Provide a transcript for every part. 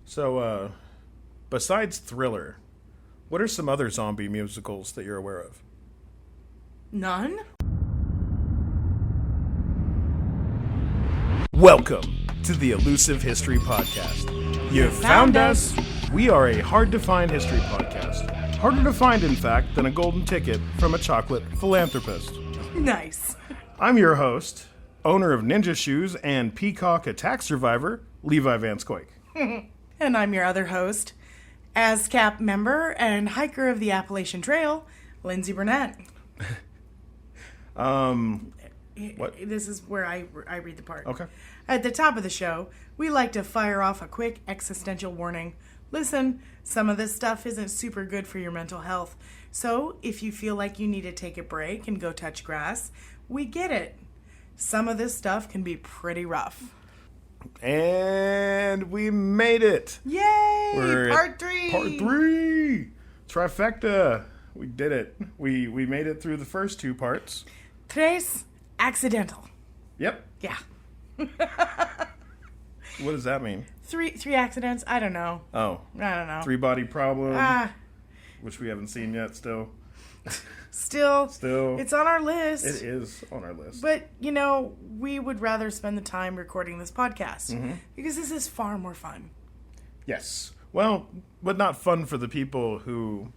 So, besides Thriller, what are some other zombie musicals that you're aware of? None? Welcome to the Elusive History Podcast. You've found us. We are a hard-to-find history podcast. Harder to find, in fact, than a golden ticket from a chocolate philanthropist. Nice. I'm your host, owner of Ninja Shoes and Peacock attack survivor, Levi Van Lyndsay. And I'm your other host, ASCAP member and hiker of the Appalachian Trail, Lyndsay Burnett. What? This is where I read the part. Okay. At the top of the show, we like to fire off a quick existential warning. Listen, some of this stuff isn't super good for your mental health. So if you feel like you need to take a break and go touch grass, we get it. Some of this stuff can be pretty rough. And we made it. Yay! We're Part 3! Part 3! Trifecta. We did it. We made it through the first 2 parts. Tres accidental. Yep. Yeah. What does that mean? Three accidents? I don't know. Oh. I don't know. 3-body problem. Which we haven't seen yet still. Still. It's on our list. It is on our list. But, we would rather spend the time recording this podcast. Because this is far more fun. Yes. Well, but not fun for the people who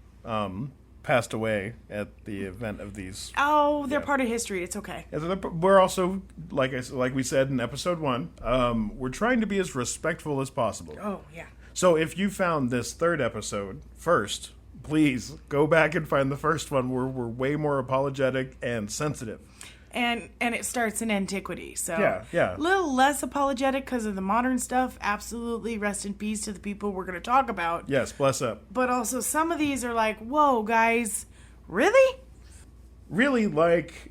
passed away at the event of these. Oh, they're part of history. It's okay. We're also, like we said in episode 1, we're trying to be as respectful as possible. Oh, yeah. So if you found this 3rd episode first, please go back and find the first one where we're way more apologetic and sensitive. And it starts in antiquity, so yeah. A little less apologetic because of the modern stuff. Absolutely, rest in peace to the people we're going to talk about. Yes, bless up. But also, some of these are like, whoa, guys, really? Really, like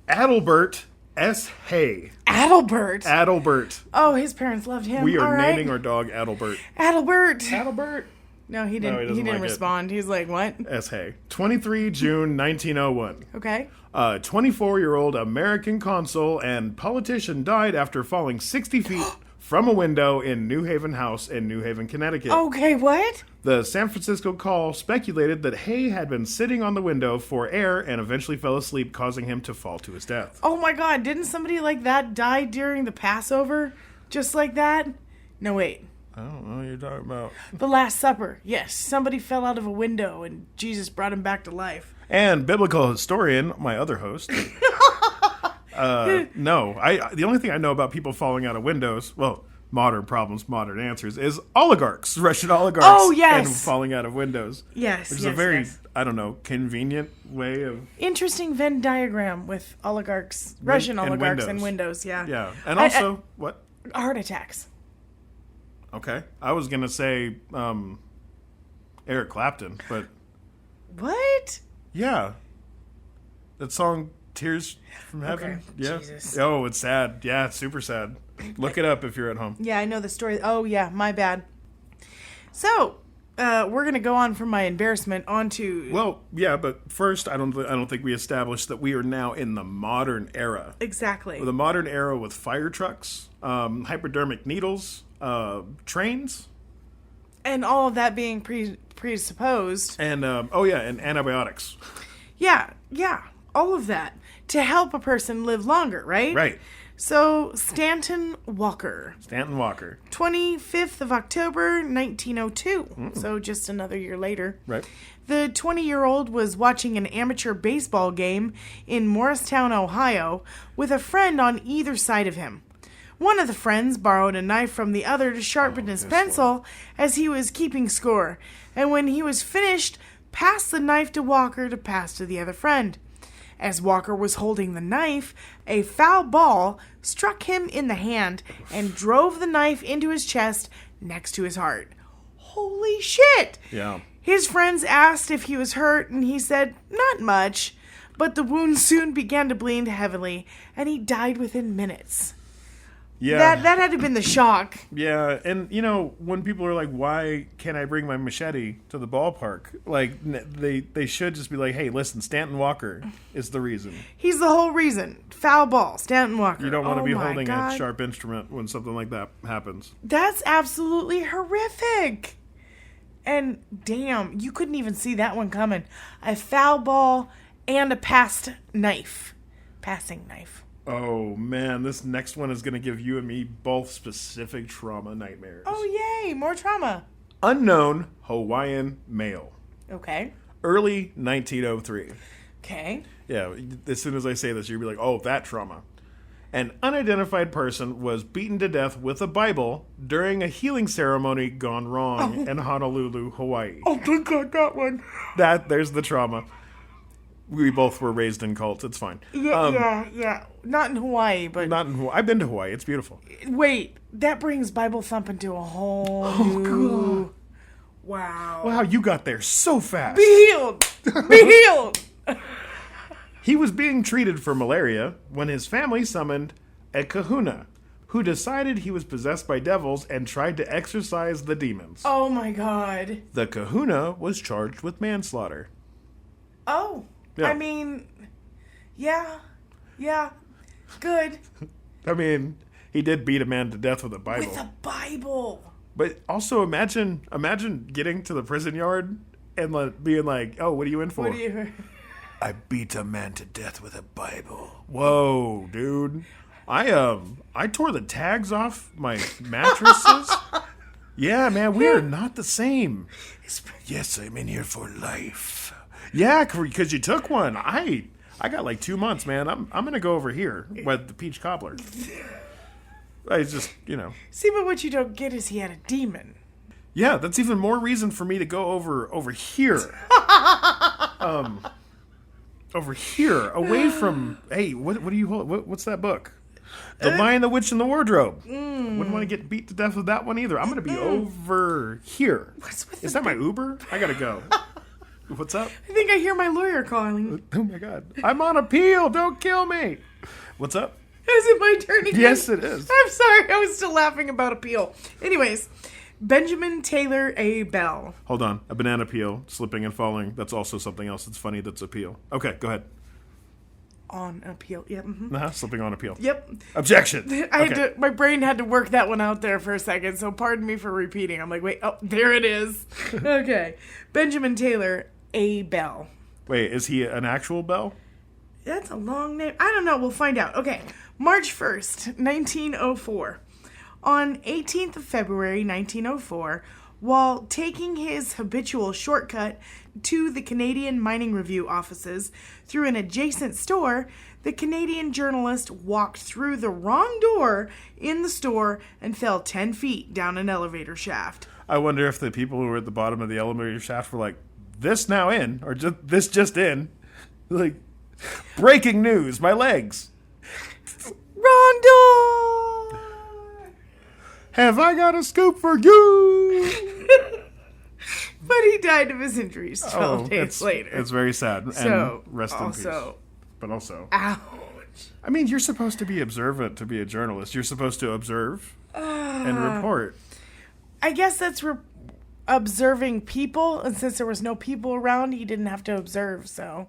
Adalbert S. Hay. Adalbert. Oh, his parents loved him. We are All right. naming our dog Adalbert. Adalbert. No, he didn't. No, he didn't respond. He's like, what? S. Hay. 23 June 1901. Okay. A 24-year-old American consul and politician died after falling 60 feet from a window in New Haven House in New Haven, Connecticut. Okay, what? The San Francisco Call speculated that Hay had been sitting on the window for air and eventually fell asleep, causing him to fall to his death. Oh my God, didn't somebody like that die during the Passover? Just like that? No, wait. I don't know what you're talking about. The Last Supper. Yes, somebody fell out of a window and Jesus brought him back to life. And biblical historian, my other host. No, the only thing I know about people falling out of windows, well, modern problems, modern answers, is oligarchs, Russian oligarchs. Oh, yes. And falling out of windows. Yes, Which is a very, I don't know, convenient way of... Interesting Venn diagram with oligarchs, Russian oligarchs and windows, yeah. Yeah, and also, what? Heart attacks. Okay. I was going to say Eric Clapton, but... What? Yeah. That song, Tears from Heaven. Okay. Yeah. Jesus. Oh, it's sad. Yeah, it's super sad. Look it up if you're at home. Yeah, I know the story. Oh, yeah, my bad. So, we're going to go on from my embarrassment onto... Well, yeah, but first, I don't think we established that we are now in the modern era. Exactly. The modern era with fire trucks, hypodermic needles, trains. And all of that being presupposed. And, and antibiotics. Yeah, all of that. To help a person live longer, right? Right. So, Stanton Walker. 25th of October, 1902. So, just another year later. Right. The 20-year-old was watching an amateur baseball game in Morristown, Ohio, with a friend on either side of him. One of the friends borrowed a knife from the other to sharpen his pencil as he was keeping score, and when he was finished, passed the knife to Walker to pass to the other friend. As Walker was holding the knife, a foul ball struck him in the hand and drove the knife into his chest next to his heart. Holy shit! Yeah. His friends asked if he was hurt, and he said, not much, but the wound soon began to bleed heavily, and he died within minutes. Yeah. That had to have been the shock. Yeah, and when people are like, "Why can't I bring my machete to the ballpark?" Like they should just be like, "Hey, listen, Stanton Walker is the reason. He's the whole reason. Foul ball, Stanton Walker. You don't want to be my holding God. a sharp instrument when something like that happens." That's absolutely horrific. And damn, you couldn't even see that one coming. A foul ball and a passing knife. Oh man, this next one is going to give you and me both specific trauma nightmares. Oh yay, more trauma. Unknown Hawaiian male. Okay. Early 1903. Okay. Yeah, as soon as I say this, you'll be like, "Oh, that trauma." An unidentified person was beaten to death with a Bible during a healing ceremony gone wrong in Honolulu, Hawaii. Oh, thank God, that one. There's the trauma. We both were raised in cults. It's fine. Yeah. Not in Hawaii, but... Not in Hawaii. I've been to Hawaii. It's beautiful. Wait, that brings Bible thumping to a whole new... God. Wow. Wow, you got there so fast. Be healed! Be healed! He was being treated for malaria when his family summoned a kahuna, who decided he was possessed by devils and tried to exorcise the demons. Oh my God. The kahuna was charged with manslaughter. Oh. Yeah. I mean, yeah. Good. I mean, he did beat a man to death with a Bible. With a Bible. But also imagine getting to the prison yard and being like, "Oh, what are you in for?" What do you... "I beat a man to death with a Bible." Whoa, dude. I tore the tags off my mattresses. Yeah, man, we are not the same. Yes, I'm in here for life. Yeah, because you took one. I got like 2 months, man. I'm gonna go over here with the peach cobbler. I just, See, but what you don't get is he had a demon. Yeah, that's even more reason for me to go over here. Over here, away from. Hey, what do you hold? What's that book? The Lion, the Witch, and the Wardrobe. Wouldn't want to get beat to death with that one either. I'm going to be over here. Is that my Uber? I got to go. What's up? I think I hear my lawyer calling. Oh my God. I'm on appeal. Don't kill me. What's up? Is it my turn again? Yes, it is. I'm sorry. I was still laughing about appeal. Anyways, Benjamin Taylor A. Bell. Hold on. A banana peel, slipping and falling. That's also something else that's funny that's appeal. Okay, go ahead. On appeal. Yep. Mm-hmm. Slipping on appeal. Yep. Objection. My brain had to work that one out there for a second, so pardon me for repeating. I'm like, wait, oh, there it is. Okay. Benjamin Taylor A. Bell. Wait, is he an actual Bell? That's a long name. I don't know. We'll find out. Okay. March 1st, 1904. On 18th of February, 1904, while taking his habitual shortcut to the Canadian Mining Review offices through an adjacent store, the Canadian journalist walked through the wrong door in the store and fell 10 feet down an elevator shaft. I wonder if the people who were at the bottom of the elevator shaft were like, "This now in," or "This just in." Like, breaking news, my legs. Wrong door! Have I got a scoop for you? But he died of his injuries 12 days later. It's very sad. So, and rest in peace. But also... Ouch. I mean, you're supposed to be observant to be a journalist. You're supposed to observe and report. I guess that's observing people, and since there was no people around, he didn't have to observe, so...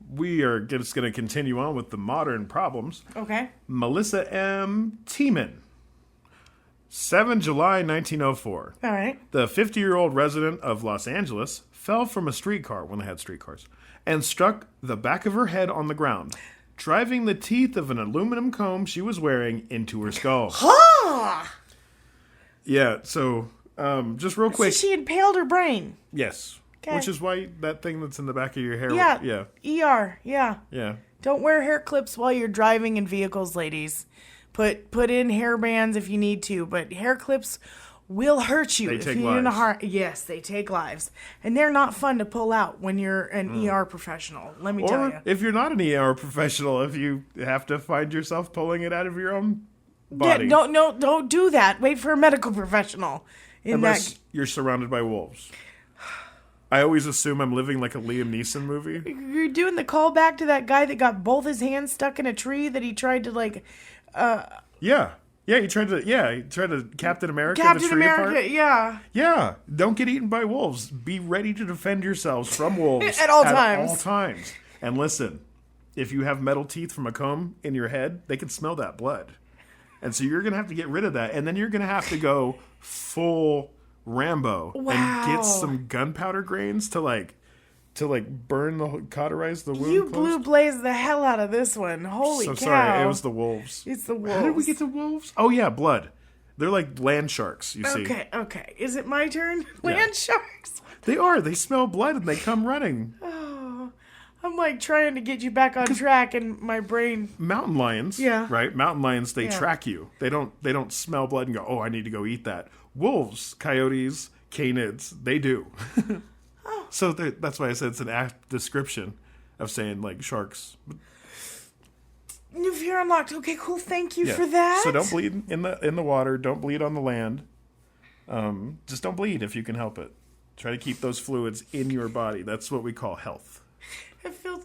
We are just going to continue on with the modern problems. Okay. Melissa M. Tiemann. 7 July 1904. All right. The 50-year-old resident of Los Angeles fell from a streetcar, when they had streetcars, and struck the back of her head on the ground, driving the teeth of an aluminum comb she was wearing into her skull. Ha! Yeah, so, just real quick. So she impaled her brain. Yes. Okay. Which is why that thing that's in the back of your hair. Yeah. ER. Yeah. Yeah. Don't wear hair clips while you're driving in vehicles, ladies. Put in hair bands if you need to, but hair clips will hurt you. They if take you're in lives. Yes, they take lives. And they're not fun to pull out when you're an ER professional, let me tell you. Or if you're not an ER professional, if you have to find yourself pulling it out of your own body. Yeah, don't do that. Wait for a medical professional. Unless you're surrounded by wolves. I always assume I'm living like a Liam Neeson movie. You're doing the callback to that guy that got both his hands stuck in a tree that he tried to like. Yeah, he tried to Captain America. Captain the tree America, apart. yeah. Yeah, don't get eaten by wolves. Be ready to defend yourselves from wolves At all times. all times. And listen, if you have metal teeth from a comb in your head, they can smell that blood. And so you're going to have to get rid of that. And then you're going to have to go full Rambo and get some gunpowder grains to cauterize the wound. You closed. blue blaze the hell out of this one. Holy cow. Sorry, it was the wolves. It's the wolves. How did we get to wolves? Oh, yeah, blood. They're like land sharks, you see. Okay. Is it my turn? Land sharks. They are. They smell blood and they come running. Oh, I'm like trying to get you back on track and my brain. Mountain lions, yeah, right? Mountain lions, they track you. They don't smell blood and go, oh, I need to go eat that. Wolves, coyotes, canids, they do. Oh. So that's why I said it's an apt description of saying like sharks. New fear unlocked. Okay, cool. Thank you for that. So don't bleed in the water. Don't bleed on the land. Just don't bleed if you can help it. Try to keep those fluids in your body. That's what we call health. I feel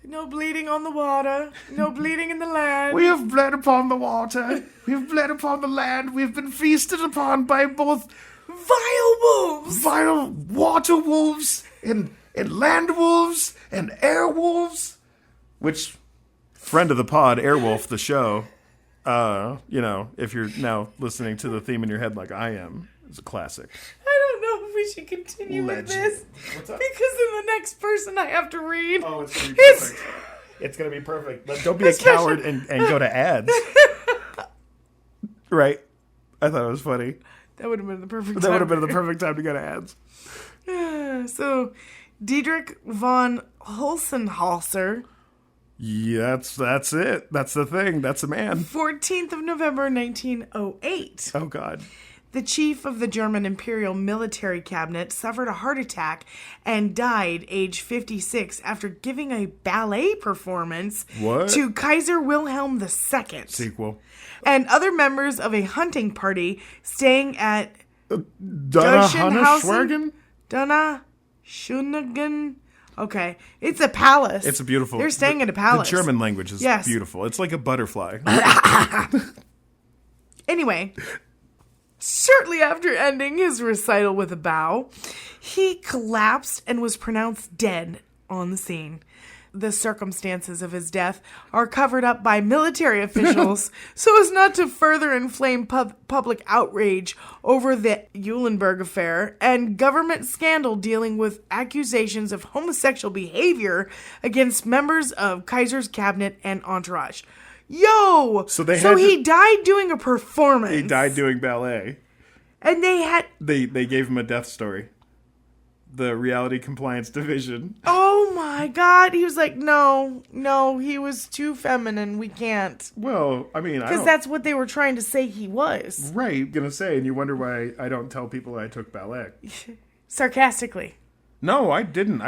no bleeding on the water, no bleeding in the land. We have bled upon the water. We have bled upon the land. We have been feasted upon by both vile wolves, vile water wolves, and land wolves, and air wolves. Which, friend of the pod, Airwolf, the show, if you're now listening to the theme in your head like I am, it's a classic. I don't know if we should continue with this. What's up? Because then the next person I have to read. Oh, it's going to be perfect. It's going to be perfect. But don't be a coward and go to ads. Right? I thought it was funny. That would have been the perfect time. That would have been the perfect time to go to ads. So, Diedrich von Holzenhalser. Yeah, that's it. That's the thing. That's the man. 14th of November, 1908. Oh, God. The chief of the German Imperial Military Cabinet suffered a heart attack and died age 56 after giving a ballet performance to Kaiser Wilhelm II. Sequel. And other members of a hunting party staying at Schwergen? Schöningen. Okay. It's a palace. It's a beautiful... They're staying in a palace. The German language is beautiful. It's like a butterfly. Anyway... Shortly after ending his recital with a bow, he collapsed and was pronounced dead on the scene. The circumstances of his death are covered up by military officials so as not to further inflame public outrage over the Eulenburg affair and government scandal dealing with accusations of homosexual behavior against members of Kaiser's cabinet and entourage. Yo! So he died doing a performance. He died doing ballet. And they gave him a death story. The reality compliance division. Oh my God. He was like, no, he was too feminine. We can't. Well, I mean, because that's what they were trying to say he was. Right. Gonna say, and you wonder why I don't tell people I took ballet. Sarcastically. No, I didn't.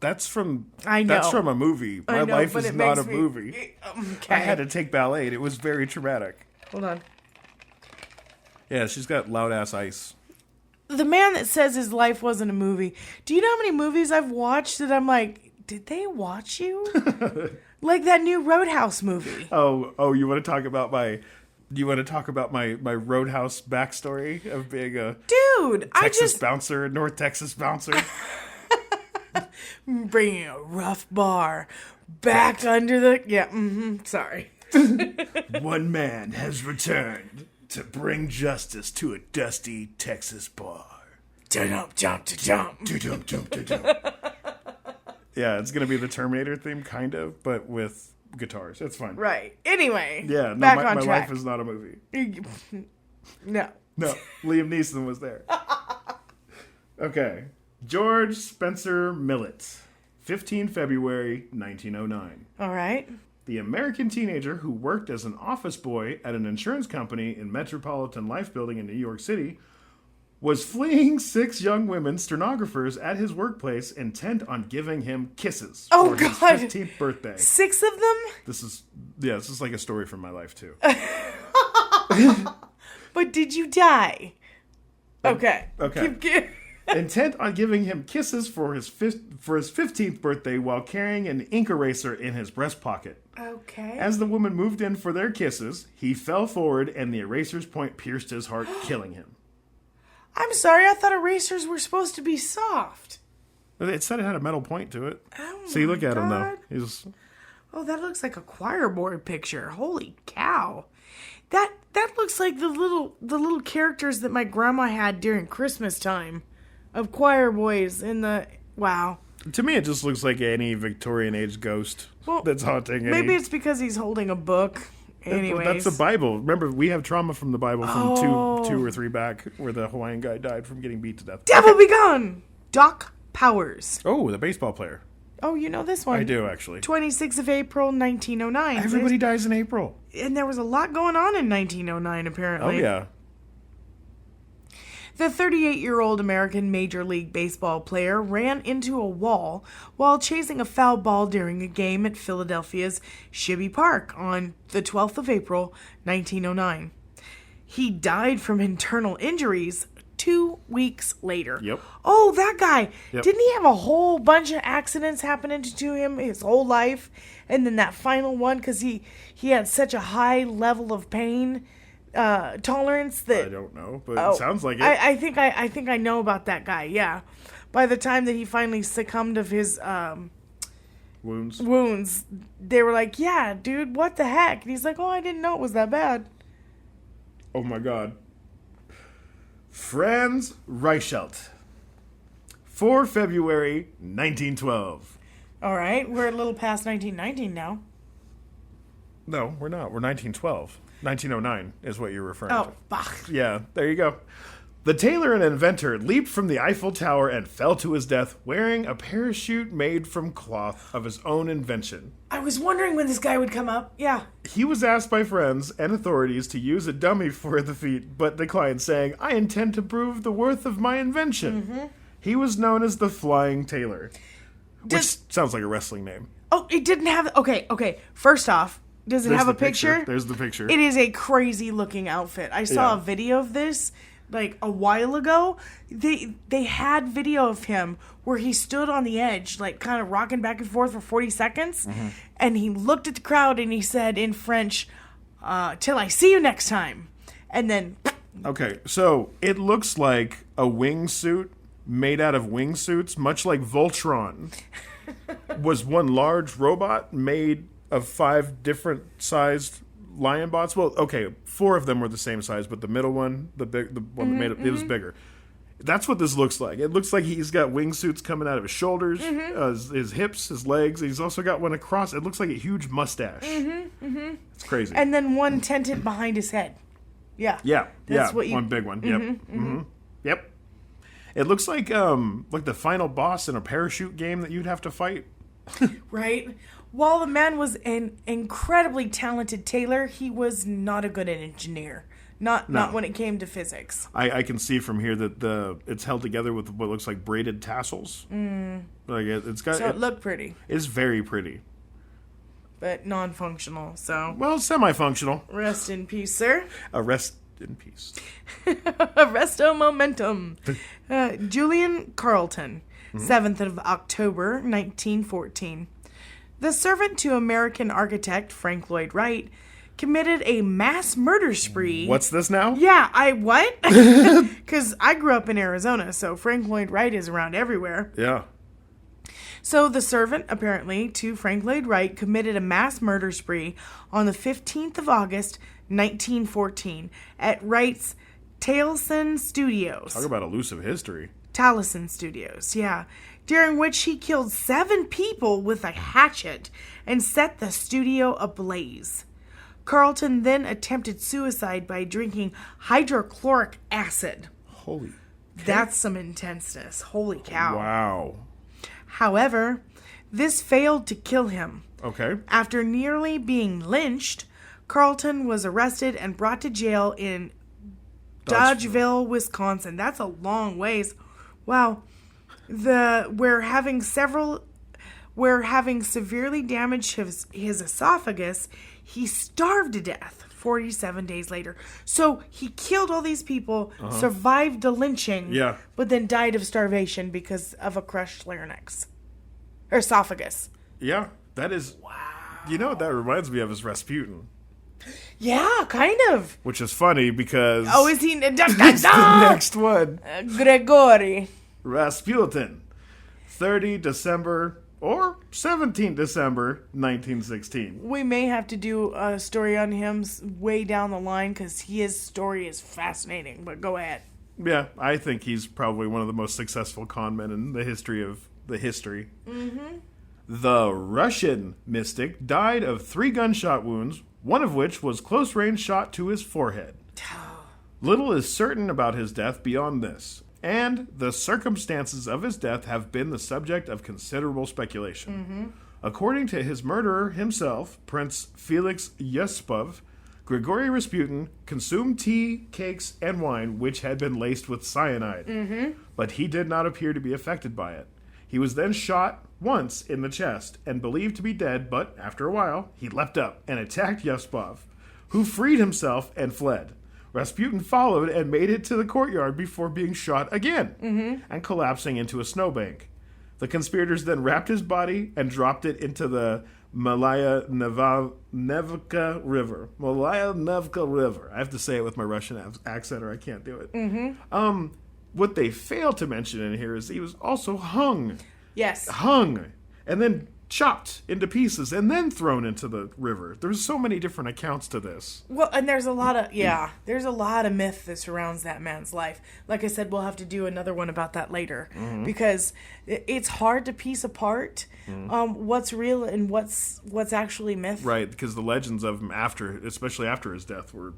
That's from a movie. My life is not a movie. Okay. I had to take ballet, and it was very traumatic. Hold on. Yeah, she's got loud-ass ice. The man that says his life wasn't a movie. Do you know how many movies I've watched that I'm like, did they watch you? Like that new Roadhouse movie. Oh, you want to talk about my... Do you want to talk about my Roadhouse backstory of being a Texas bouncer, North Texas bouncer? Bringing a rough bar back under the... sorry. One man has returned to bring justice to a dusty Texas bar. Jump, jump, jump. Jump, jump, jump. Yeah, it's going to be the Terminator theme, kind of, but with guitars. It's fun. Right. Anyway. Yeah, back on my track. life is not a movie. No. Liam Neeson was there. Okay. George Spencer Millett, 15 February 1909. All right. The American teenager who worked as an office boy at an insurance company in Metropolitan Life Building in New York City was fleeing 6 young women stenographers at his workplace intent on giving him kisses for his 15th birthday. 6 of them? This is like a story from my life, too. But did you die? Okay. intent on giving him kisses for his 15th birthday while carrying an ink eraser in his breast pocket. Okay. As the woman moved in for their kisses, he fell forward and the eraser's point pierced his heart, killing him. I'm sorry, I thought erasers were supposed to be soft. It said it had a metal point to it. Oh See, look at him, though. God. He's... Oh, that looks like a choir boy picture. Holy cow. That looks like the little characters that my grandma had during Christmas time of choir boys in the... Wow. To me, it just looks like any Victorian age ghost that's haunting. Maybe it's because he's holding a book. Anyways. That's the Bible. Remember, we have trauma from the Bible from two or three back where the Hawaiian guy died from getting beat to death. Devil be gone! Doc Powers. Oh, the baseball player. Oh, you know this one. I do, actually. 26th of April, 1909. Everybody dies in April. And there was a lot going on in 1909, apparently. Oh, yeah. The 38-year-old American Major League Baseball player ran into a wall while chasing a foul ball during a game at Philadelphia's Shibby Park on the 12th of April, 1909. He died from internal injuries 2 weeks later. Yep. Oh, that guy. Yep. Didn't he have a whole bunch of accidents happening to him his whole life? And then that final one, because he had such a high level of pain tolerance that... I don't know, but it sounds like it. I think I know about that guy, yeah. By the time that he finally succumbed of his wounds, they were like, yeah, dude, what the heck? And he's like, oh, I didn't know it was that bad. Oh, my God. Franz Reichelt. 4 February 1912. All right, we're a little past 1919 now. No, we're not. We're 1912. 1909 is what you're referring to. Oh, bah. Yeah, there you go. The tailor and inventor leaped from the Eiffel Tower and fell to his death wearing a parachute made from cloth of his own invention. I was wondering when this guy would come up. Yeah. He was asked by friends and authorities to use a dummy for the feat, but declined, saying, I intend to prove the worth of my invention. Mm-hmm. He was known as the Flying Tailor, which sounds like a wrestling name. Oh, it didn't have... Okay. First off, does it have a picture? There's the picture. It is a crazy looking outfit. I saw a video of this like a while ago. They had video of him where he stood on the edge, like kind of rocking back and forth for 40 seconds. Mm-hmm. And he looked at the crowd and he said in French, till I see you next time. And then... Okay, so it looks like a wingsuit made out of wingsuits, much like Voltron was one large robot made of 5 different sized lion bots. Well, okay, 4 of them were the same size, but the middle one, the one that made it, it was bigger. That's what this looks like. It looks like he's got wingsuits coming out of his shoulders, his hips, his legs. He's also got one across. It looks like a huge mustache. It's crazy. And then one tented behind his head. Yeah. Yeah. That's what you... One big one. Yep. Yep. It looks like the final boss in a parachute game that you'd have to fight. Right? While the man was an incredibly talented tailor, he was not a good engineer. Not when it came to physics. I can see from here that it's held together with what looks like braided tassels. Like it's got. So it looked pretty. It's very pretty, but non-functional. So semi-functional. Rest in peace, sir. Rest in peace. Resto momentum. Julian Carleton, 7th of October, 1914. The servant to American architect Frank Lloyd Wright committed a mass murder spree. What's this now? Yeah, what? Because I grew up in Arizona, so Frank Lloyd Wright is around everywhere. Yeah. So the servant, apparently, to Frank Lloyd Wright committed a mass murder spree on the 15th of August, 1914, at Wright's Taliesin Studios. Talk about elusive history. Taliesin Studios, yeah. During which he killed 7 people with a hatchet and set the studio ablaze. Carleton then attempted suicide by drinking hydrochloric acid. Holy. That's some intenseness. Holy cow. Wow. However, this failed to kill him. Okay. After nearly being lynched, Carleton was arrested and brought to jail in Dodgeville, Wisconsin. That's a long ways. Wow. Where having severely damaged his esophagus, he starved to death 47 days later. So he killed all these people, survived a lynching, but then died of starvation because of a crushed larynx. Or esophagus. Yeah, that is... Wow. You know what that reminds me of is Rasputin. Yeah, kind of. Which is funny because... Oh, is he... It's the next one. Gregory. Rasputin. 30 December or 17 December 1916. We may have to do a story on him way down the line because his story is fascinating, but go ahead. Yeah, I think he's probably one of the most successful con men in the history of the history. Mm-hmm. The Russian mystic died of 3 gunshot wounds, one of which was close-range shot to his forehead. Little is certain about his death beyond this, and the circumstances of his death have been the subject of considerable speculation. Mm-hmm. According to his murderer himself, Prince Felix Yusupov, Grigory Rasputin consumed tea, cakes, and wine which had been laced with cyanide, but he did not appear to be affected by it. He was then shot once in the chest and believed to be dead, but after a while, he leapt up and attacked Yusupov, who freed himself and fled. Rasputin followed and made it to the courtyard before being shot again and collapsing into a snowbank. The conspirators then wrapped his body and dropped it into the Malaya Nevka River. Malaya Nevka River. I have to say it with my Russian accent or I can't do it. What they fail to mention in here is he was also hung. Yes. Hung. And then chopped into pieces and then thrown into the river. There's so many different accounts to this. Well, and there's a lot of myth that surrounds that man's life. Like I said, we'll have to do another one about that later because it's hard to piece apart what's real and what's actually myth. Right, because the legends of him especially after his death, were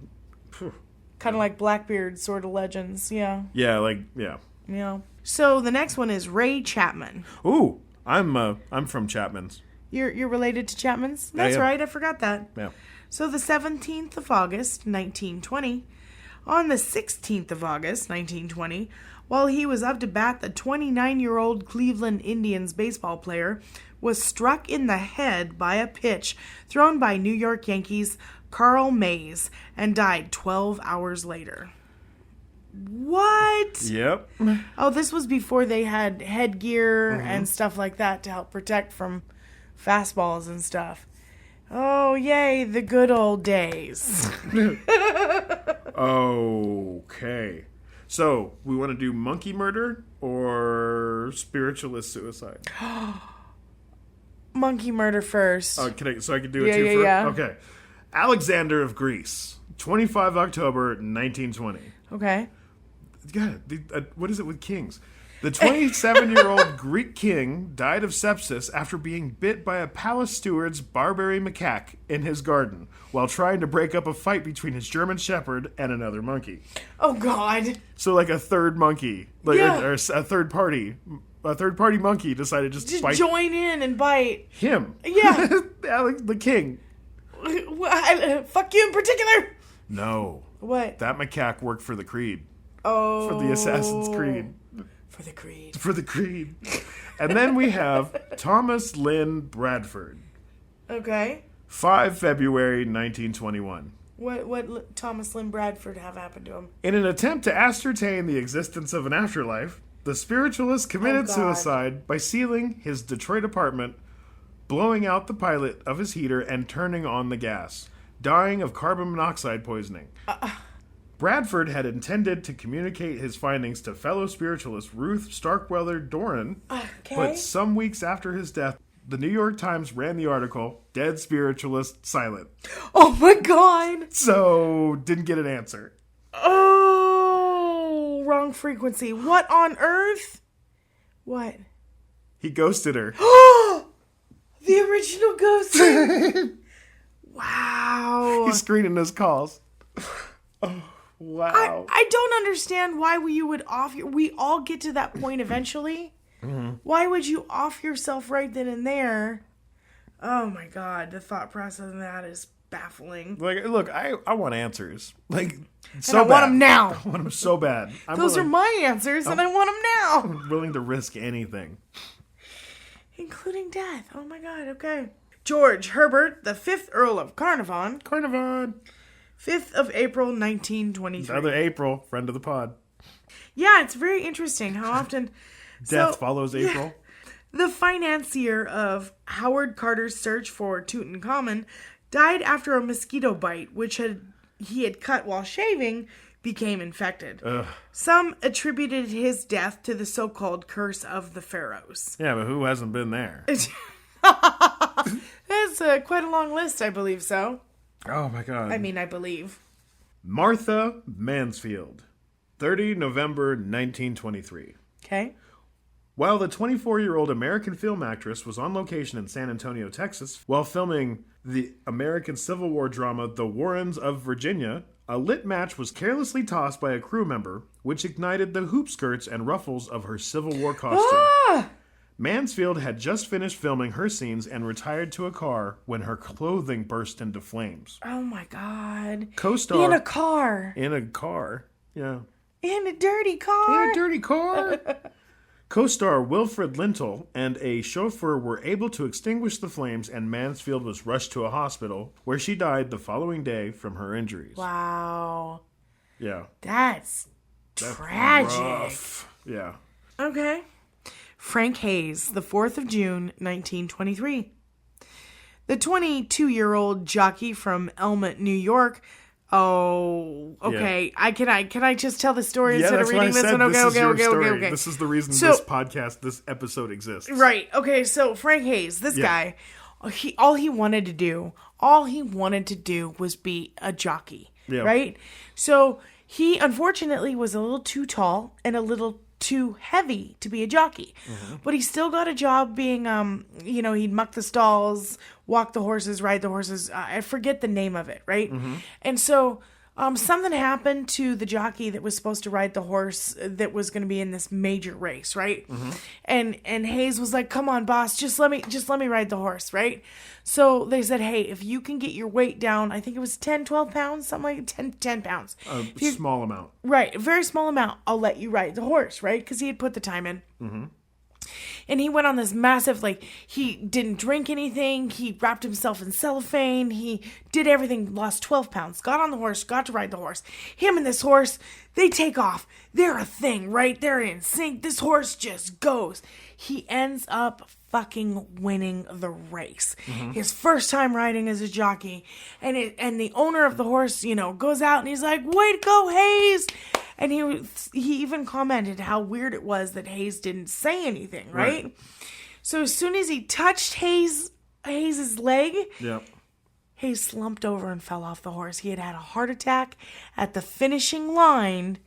kind of like Blackbeard sort of legends. Yeah. Yeah. Yeah. So the next one is Ray Chapman. Ooh. I'm from Chapman's. You're related to Chapman's? That's right, I forgot that. Yeah. So the 17th of August, 1920, on the 16th of August, 1920, while he was up to bat, the 29-year-old Cleveland Indians baseball player was struck in the head by a pitch thrown by New York Yankees Carl Mays and died 12 hours later. What? Yep. Oh, this was before they had headgear and stuff like that to help protect from fastballs and stuff. Oh, yay, the good old days. Okay. So, we want to do monkey murder or spiritualist suicide? Monkey murder first. I can do it too first? Yeah. Okay. Alexander of Greece, 25 October, 1920. Okay. God, what is it with kings? The 27-year-old Greek king died of sepsis after being bit by a palace steward's Barbary macaque in his garden while trying to break up a fight between his German shepherd and another monkey. Oh, God. So, like a third monkey, or a third party monkey decided just to bite join in and bite him. Yeah. Alex, the king. Fuck you in particular. No. What? That macaque worked for the Creed. Oh. For the Assassin's Creed. For the Creed. For the Creed. And then we have Thomas Lynn Bradford. Okay. 5 February 1921. What Thomas Lynn Bradford have happened to him? In an attempt to ascertain the existence of an afterlife, the spiritualist committed suicide by sealing his Detroit apartment, blowing out the pilot of his heater, and turning on the gas, dying of carbon monoxide poisoning. Bradford had intended to communicate his findings to fellow spiritualist Ruth Starkweather Doran, but some weeks after his death, the New York Times ran the article, "Dead Spiritualist Silent." Oh my God! So, didn't get an answer. Oh, wrong frequency. What on earth? What? He ghosted her. The original ghosting? Wow. He's screening his calls. Oh. Wow. I don't understand why you would off your... We all get to that point eventually. Why would you off yourself right then and there? Oh my God, the thought process of that is baffling. Like, look, I want answers. Like, so bad. I want them now. I want them so bad. Those are my answers, and I want them now. I'm willing to risk anything. Including death. Oh my God, okay. George Herbert, the 5th Earl of Carnarvon. 5th of April, 1923. Another April, friend of the pod. Yeah, it's very interesting how often... Death follows April. The financier of Howard Carter's search for Tutankhamun died after a mosquito bite, which he had cut while shaving, became infected. Ugh. Some attributed his death to the so-called curse of the pharaohs. Yeah, but who hasn't been there? That's quite a long list, I believe so. Oh my god. I believe. Martha Mansfield, 30 November 1923. Okay. While the 24-year-old American film actress was on location in San Antonio, Texas, while filming the American Civil War drama The Warrens of Virginia, a lit match was carelessly tossed by a crew member, which ignited the hoop skirts and ruffles of her Civil War costume. Ah! Mansfield had just finished filming her scenes and retired to a car when her clothing burst into flames. Oh my god. Co-star... In a car. In a car. Yeah. In a dirty car. In a dirty car. Co-star Wilfred Lintel and a chauffeur were able to extinguish the flames, and Mansfield was rushed to a hospital where she died the following day from her injuries. Wow. Yeah. That's tragic. Rough. Yeah. Okay. Frank Hayes, the 4th of June, 1923. The 22-year-old jockey from Elmont, New York. Oh, okay. Yeah. Can I just tell the story instead of reading this one? Okay. This is the reason this episode exists. Right. Okay. So Frank Hayes, this guy, all he wanted to do was be a jockey. Yeah. Right. So he unfortunately was a little too tall and a little too heavy to be a jockey, but he still got a job being, he'd muck the stalls, walk the horses, ride the horses. I forget the name of it, right? And so something happened to the jockey that was supposed to ride the horse that was going to be in this major race, right? And Hayes was like, "Come on, boss, just let me ride the horse," right? So they said, "Hey, if you can get your weight down, I think it was 10, 12 pounds, something like 10 pounds. A small amount. Right, a very small amount. I'll let you ride the horse," right? Because he had put the time in. And he went on this massive, he didn't drink anything. He wrapped himself in cellophane. He did everything, lost 12 pounds, got on the horse, got to ride the horse. Him and this horse, they take off. They're a thing, right? They're in sync. This horse just goes. He ends up fucking winning the race. His first time riding as a jockey. And the owner of the horse, goes out and he's like, "Way to go, Hayes!" And he even commented how weird it was that Hayes didn't say anything, right? So as soon as he touched Hayes's leg, Hayes slumped over and fell off the horse. He had a heart attack at the finishing line,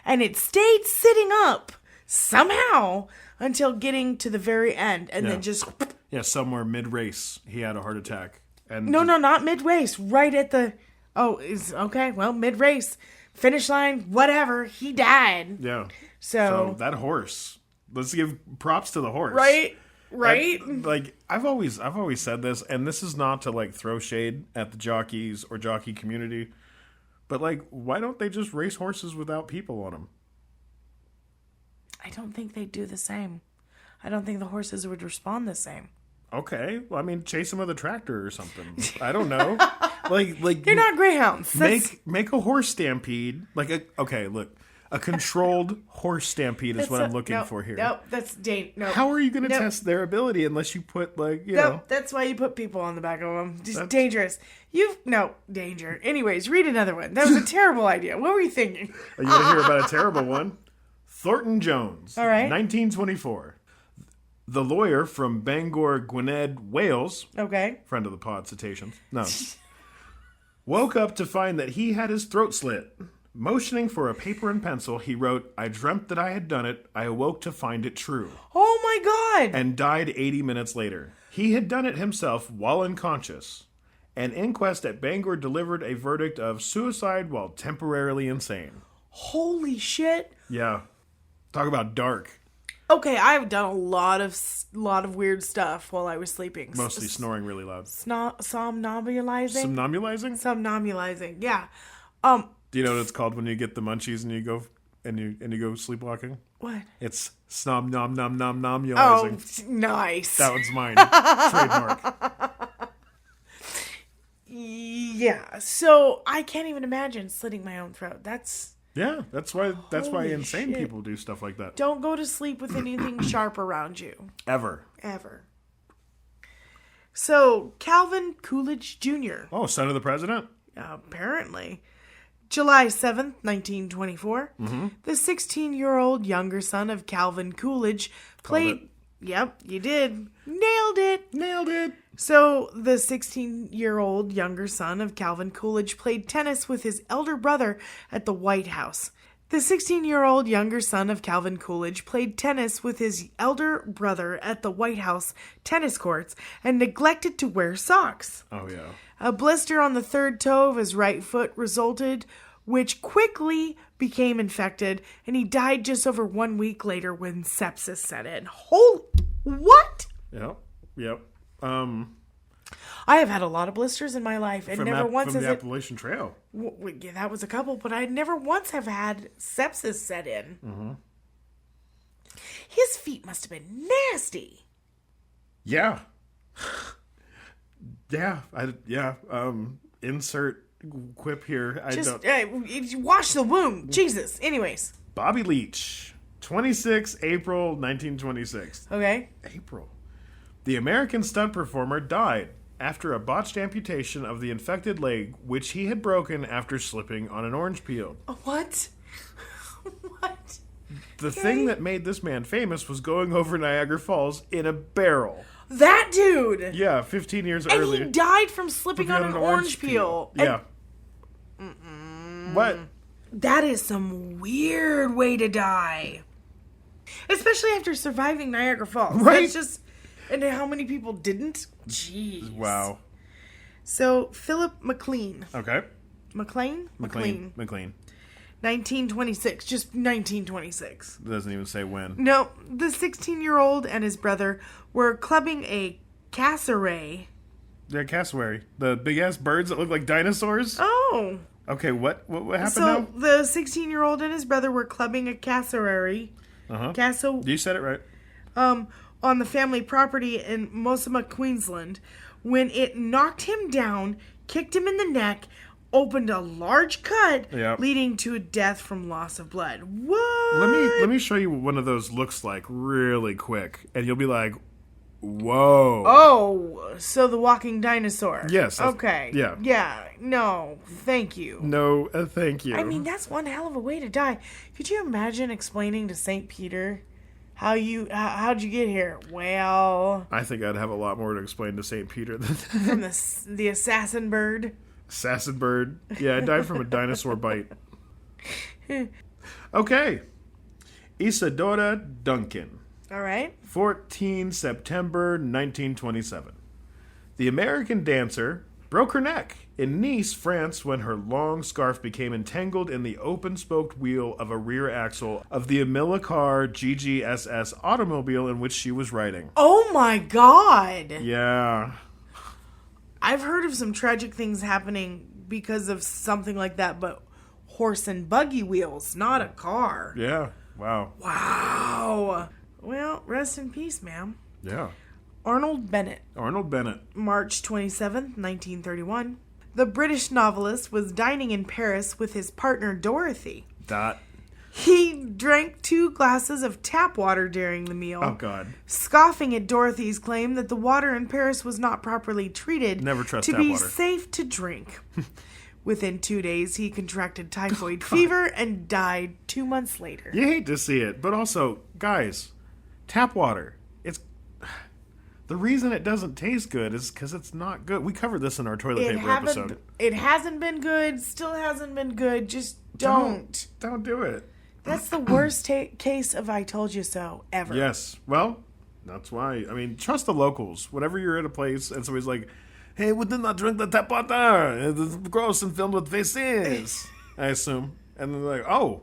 and it stayed sitting up somehow until getting to the very end, and then just... Yeah, somewhere mid-race, he had a heart attack. And No, not mid-race. Right at the... mid-race. Finish line, whatever. He died. Yeah. So that horse. Let's give props to the horse. Right? I've always said this, and this is not to throw shade at the jockeys or jockey community, but why don't they just race horses without people on them? I don't think they'd do the same. I don't think the horses would respond the same. Okay. Well, chase them with a tractor or something. I don't know. You're not greyhounds. Make a horse stampede. A controlled horse stampede is what I'm looking for here. Nope, that's dangerous. How are you going to test their ability unless you put that's why you put people on the back of them. Just dangerous. Danger. Anyways, read another one. That was a terrible idea. What were you thinking? You want to hear about a terrible one? Thornton Jones. All right. 1924. The lawyer from Bangor, Gwynedd, Wales. Okay. Friend of the pod, citations. No. Woke up to find that he had his throat slit. Motioning for a paper and pencil, he wrote, "I dreamt that I had done it. I awoke to find it true." Oh my God! And died 80 minutes later. He had done it himself while unconscious. An inquest at Bangor delivered a verdict of suicide while temporarily insane. Holy shit! Yeah. Talk about dark. Okay, I've done a lot of weird stuff while I was sleeping. Mostly snoring really loud. Somnambulizing? Somnambulizing? Somnambulizing, yeah. Do you know what it's called when you get the munchies and you go and you go sleepwalking? What? It's snom nom nom nom nomulizing. Oh, nice. That one's mine. Trademark. Yeah, so I can't even imagine slitting my own throat. That's why Holy insane shit. people do stuff like that. Don't go to sleep with anything sharp around you. Ever. So, Calvin Coolidge Jr. Oh, son of the president? Apparently. July 7th, 1924. The 16-year-old younger son of Calvin Coolidge played... Yep, you did. Nailed it. So, the 16-year-old younger son of Calvin Coolidge played tennis with his elder brother at the White House. The 16-year-old younger son of Calvin Coolidge played tennis with his elder brother at the White House tennis courts and neglected to wear socks. Oh, yeah. A blister on the third toe of his right foot resulted, which quickly became infected, and he died just over 1 week later when sepsis set in. Holy... What? Yep. I have had a lot of blisters in my life, and never once from has the it... Appalachian Trail. Yeah, that was a couple, but I never once have had sepsis set in. His feet must have been nasty. Yeah. Insert quip here. Wash the wound. Jesus. Anyways. Bobby Leach, 26 April 1926. Okay. April. The American stunt performer died after a botched amputation of the infected leg, which he had broken after slipping on an orange peel. What? What? The thing that made this man famous was going over Niagara Falls in a barrel. That dude! Yeah, 15 years and earlier. And he died from slipping on an orange peel. Yeah. What? That is some weird way to die. Especially after surviving Niagara Falls. Right? That's just... And how many people didn't? Jeez. Wow. So, Philip McLean. Okay. McLean. 1926. Just 1926. It doesn't even say when. No. The 16-year-old and his brother were clubbing a cassowary. Yeah, cassowary. The big-ass birds that look like dinosaurs? Oh. Okay, what happened now? So, the 16-year-old and his brother were clubbing a cassowary. You said it right. On the family property in Mosama, Queensland, when it knocked him down, kicked him in the neck, opened a large cut, leading to a death from loss of blood. What? Let me show you what one of those looks like really quick, and you'll be like, whoa. Oh, so the walking dinosaur. Yes. Okay. Yeah. Yeah. No, thank you. No, thank you. I mean, that's one hell of a way to die. Could you imagine explaining to St. Peter... how'd you get here? Well... I think I'd have a lot more to explain to St. Peter than from the assassin bird. Assassin bird. Yeah, I died from a dinosaur bite. Okay. Isadora Duncan. All right. 14 September 1927. The American dancer broke her neck in Nice, France, when her long scarf became entangled in the open-spoked wheel of a rear axle of the Amilcar GGSS automobile in which she was riding. Oh my God! Yeah. I've heard of some tragic things happening because of something like that, but horse and buggy wheels, not a car. Yeah. Wow. Wow. Well, rest in peace, ma'am. Yeah. Arnold Bennett. March 27th, 1931. The British novelist was dining in Paris with his partner Dorothy. He drank 2 glasses of tap water during the meal. Oh, God. Scoffing at Dorothy's claim that the water in Paris was not properly treated Never trust to tap be water. safe to drink. Within 2 days, he contracted typhoid fever and died 2 months later. You hate to see it, but also, guys, tap water. The reason it doesn't taste good is because it's not good. We covered this in our toilet paper episode. It hasn't been good, still hasn't been good. Just don't. Don't do it. That's the worst case of I told you so ever. Yes. Well, that's why. I mean, trust the locals. Whenever you're at a place and somebody's like, hey, we did not drink the tap water. It's gross and filled with faces. I assume. And they're like, oh,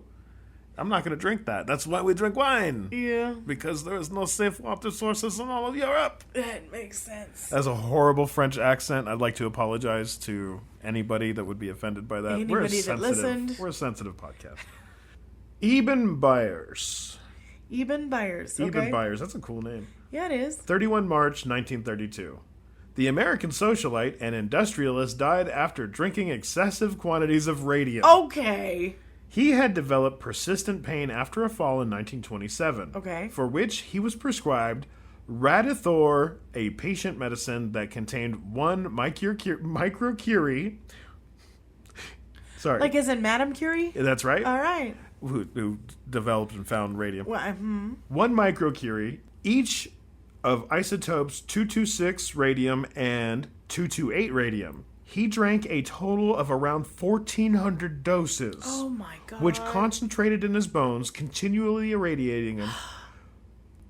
I'm not going to drink that. That's why we drink wine. Yeah. Because there is no safe water sources in all of Europe. That makes sense. As a horrible French accent, I'd like to apologize to anybody that would be offended by that. Anybody that listened. We're a sensitive podcast. Eben Byers. Eben Byers. Okay. Eben Byers. That's a cool name. Yeah, it is. 31 March 1932. The American socialite and industrialist died after drinking excessive quantities of radium. Okay. He had developed persistent pain after a fall in 1927. Okay. For which he was prescribed Radithor, a patient medicine that contained 1 microcurie. Sorry. Like as in Madame Curie? That's right. All right. Who developed and found radium. Well, 1 microcurie, each of isotopes 226 radium and 228 radium. He drank a total of around 1,400 doses. Oh my God. Which concentrated in his bones, continually irradiating him.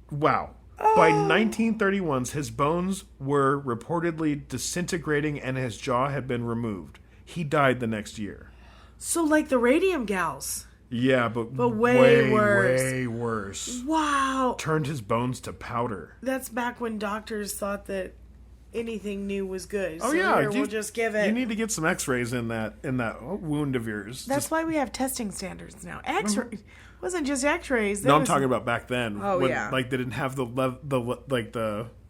Wow. By 1931, his bones were reportedly disintegrating and his jaw had been removed. He died the next year. So like the radium gals. Yeah, but way worse. Way worse. Wow. Turned his bones to powder. That's back when doctors thought that anything new was good. Oh so yeah, here, we'll just give it. You need to get some X-rays in that wound of yours. That's why we have testing standards now. X-ray wasn't just X-rays. No, I'm talking about back then. Oh yeah, like they didn't have the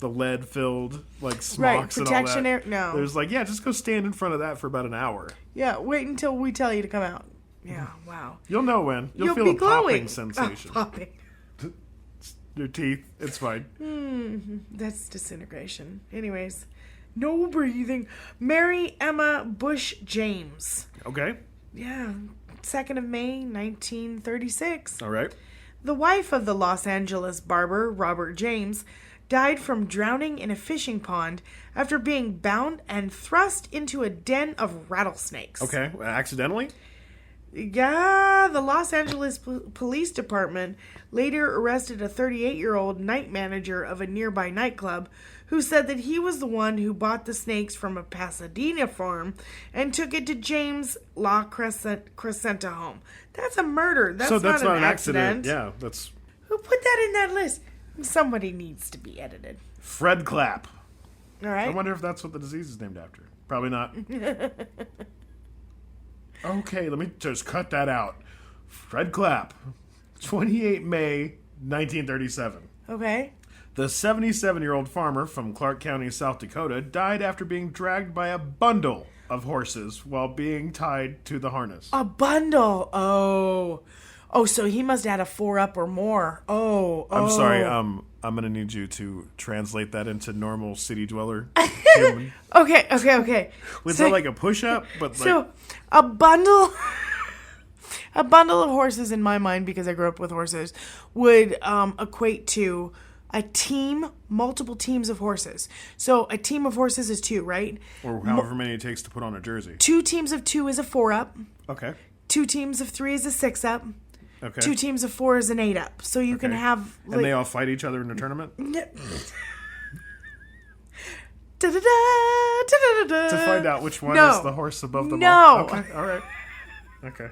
lead filled like smocks right, protection and all that. No, there's like just go stand in front of that for about an hour. Yeah, wait until we tell you to come out. Yeah, wow. You'll know when. You'll feel be a glowing. popping sensation. Popping. Your teeth. It's fine. That's disintegration. Anyways, no breathing. Mary Emma Bush James. Okay. Yeah, 2nd of May, 1936. All right. The wife of the Los Angeles barber, Robert James, died from drowning in a fishing pond after being bound and thrust into a den of rattlesnakes. Okay. Accidentally? Yeah, the Los Angeles Police Department later arrested a 38-year-old night manager of a nearby nightclub who said that he was the one who bought the snakes from a Pasadena farm and took it to James La Crescenta home. That's a murder. That's not an accident. Yeah, that's... Who put that in that list? Somebody needs to be edited. Fred Clapp. All right. I wonder if that's what the disease is named after. Probably not. Okay, let me just cut that out. Fred Clapp, 28 May 1937. Okay. The 77-year-old farmer from Clark County, South Dakota, died after being dragged by a bundle of horses while being tied to the harness. A bundle. Oh, so he must have had a 4-up or more. I'm sorry. I'm going to need you to translate that into normal city dweller human. Okay. Was so, that like a push-up? But so a bundle of horses in my mind, because I grew up with horses, would equate to a team, multiple teams of horses. So a team of horses is 2, right? Or however many it takes to put on a jersey. 2 teams of 2 is a 4-up. Okay. 2 teams of 3 is a 6-up. Okay. 2 teams of 4 is an 8-up. So you can have... and they all fight each other in a tournament? To find out which one is the horse above them all? Okay, all right. Okay.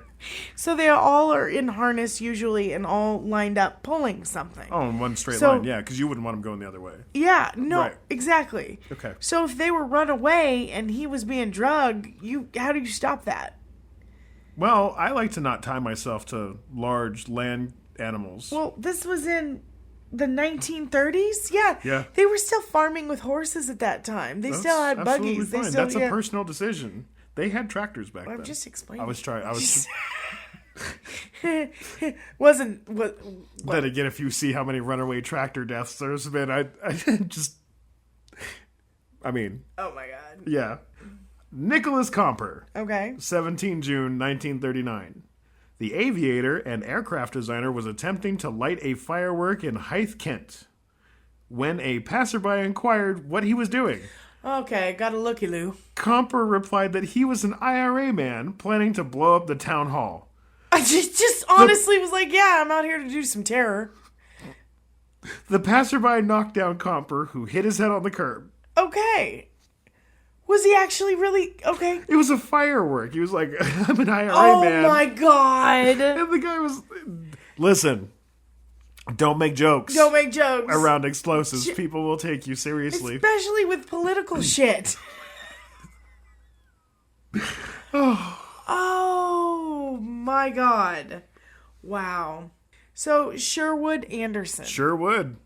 So they all are in harness usually and all lined up pulling something. Oh, in one straight line, yeah, because you wouldn't want them going the other way. Yeah, no, Right. exactly. Okay. So if they were run away and he was being drugged, how do you stop that? Well, I like to not tie myself to large land animals. Well, this was in the 1930s? Yeah. They were still farming with horses at that time. They still had buggies. Fine. That's a personal decision. They had tractors back then. I'm just explaining. I was trying. Wasn't what? Then again, if you see how many runaway tractor deaths there's been, I mean. Oh my God. Yeah. Nicholas Comper. Okay. 17 June 1939. The aviator and aircraft designer was attempting to light a firework in Hythe, Kent, when a passerby inquired what he was doing. Okay, got a looky-loo. Comper replied that he was an IRA man planning to blow up the town hall. I just honestly was like, yeah, I'm out here to do some terror. The passerby knocked down Comper, who hit his head on the curb. Okay. Was he actually really... Okay. It was a firework. He was like, I'm an IRA man. Oh my God. And the guy was... Listen, don't make jokes. Don't make jokes. Around explosives. People will take you seriously. Especially with political shit. Oh my God. Wow. So, Sherwood Anderson. Sure would.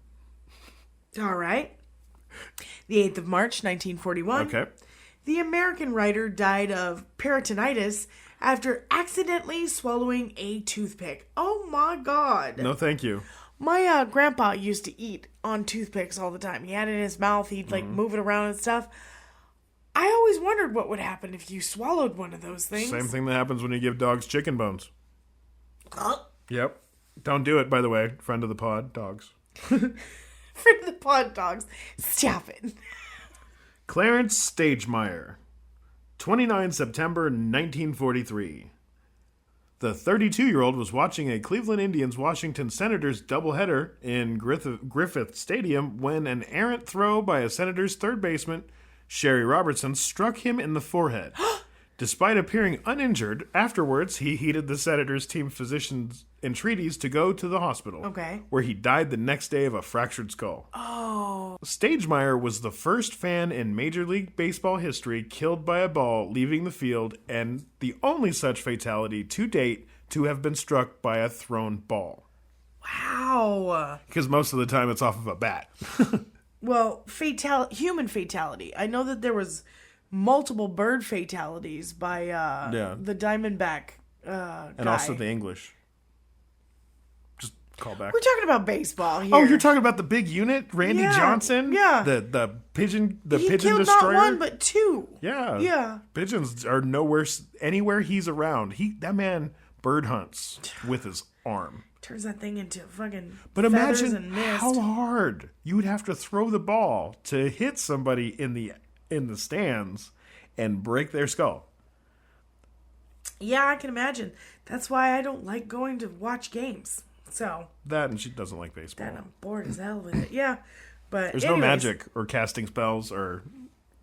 All right. The 8th of March, 1941. Okay. The American writer died of peritonitis after accidentally swallowing a toothpick. Oh my God. No, thank you. My grandpa used to eat on toothpicks all the time. He had it in his mouth. He'd move it around and stuff. I always wondered what would happen if you swallowed one of those things. Same thing that happens when you give dogs chicken bones. Huh? Yep. Don't do it, by the way. Friend of the pod, dogs. Friend of the pod, dogs. Stop it. Clarence Stagemeyer, 29 September 1943. The 32-year-old was watching a Cleveland Indians-Washington Senators doubleheader in Griffith Stadium when an errant throw by a Senators third baseman, Sherry Robertson, struck him in the forehead. Despite appearing uninjured, afterwards he heeded the Senators' team physician's entreaties to go to the hospital, where he died the next day of a fractured skull. Oh. Stagemeyer was the first fan in Major League Baseball history killed by a ball leaving the field, and the only such fatality to date to have been struck by a thrown ball. Wow. Because most of the time it's off of a bat. Well, human fatality. I know that there was multiple bird fatalities by the Diamondback And guy. also the English. Just call back. We're talking about baseball here. Oh, you're talking about the big unit, Randy Johnson? Yeah. The pigeon He pigeon killed destroyer. not one but two. Yeah. Yeah. Pigeons are anywhere he's around. That man bird hunts with his arm. Turns that thing into fucking But feathers imagine and mist. how hard you would have to throw the ball to hit somebody in the stands and break their skull. Yeah, I can imagine. That's why I don't like going to watch games. So That, and she doesn't like baseball. then I'm bored as hell with it. Yeah. But There's no magic or casting spells or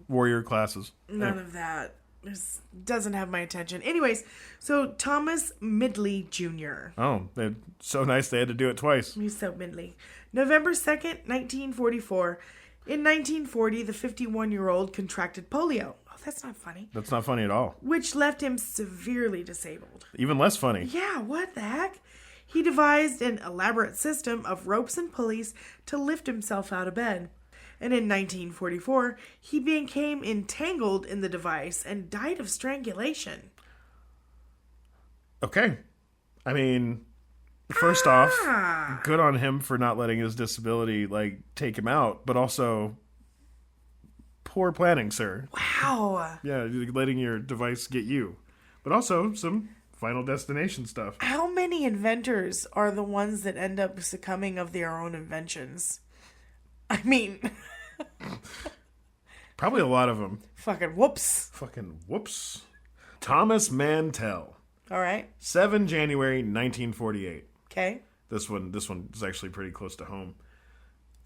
warrior classes. None of that. This doesn't have my attention. Anyways, so Thomas Midley Jr. Oh, they're so nice they had to do it twice. He's so Midley. November 2nd, 1944. In 1940, the 51-year-old contracted polio. Oh, that's not funny. That's not funny at all. Which left him severely disabled. Even less funny. Yeah, what the heck? He devised an elaborate system of ropes and pulleys to lift himself out of bed. And in 1944, he became entangled in the device and died of strangulation. Okay. I mean, first off, good on him for not letting his disability, take him out. But also, poor planning, sir. Wow. Yeah, letting your device get you. But also, some Final Destination stuff. How many inventors are the ones that end up succumbing of their own inventions? I mean... Probably a lot of them. Fucking whoops. Thomas Mantell. All right. 7 January 1948. Okay. This one is actually pretty close to home.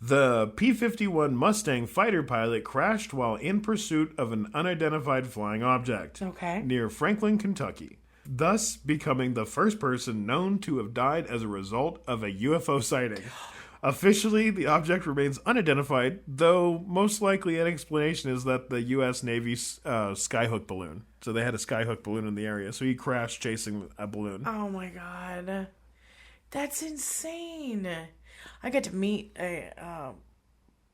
The P-51 Mustang fighter pilot crashed while in pursuit of an unidentified flying object. Okay. Near Franklin, Kentucky, thus becoming the first person known to have died as a result of a UFO sighting. Officially, the object remains unidentified, though most likely an explanation is that the U.S. Navy's skyhook balloon. So they had a skyhook balloon in the area, so he crashed chasing a balloon. Oh my god. That's insane. I got to meet a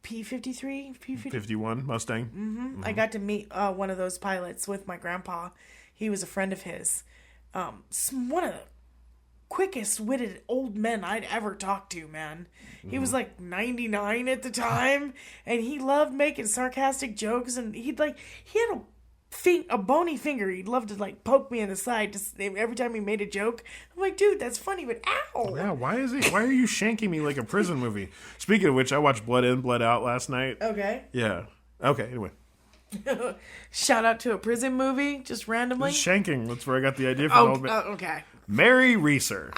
P-53? P-51 Mustang. Mm-hmm. I got to meet one of those pilots with my grandpa. He was a friend of his. One of the quickest witted old men I'd ever talked to, man. He was 99 at the time, and he loved making sarcastic jokes, and he had a bony finger. He'd love to poke me in the side just every time he made a joke. I'm like, dude, that's funny, but ow. Yeah, why are you shanking me like a prison movie? Speaking of which, I watched Blood In, Blood Out last night. Okay. Yeah. Okay, anyway. Shout out to a prison movie, just randomly. Shanking, that's where I got the idea from. Okay. Mary Reeser,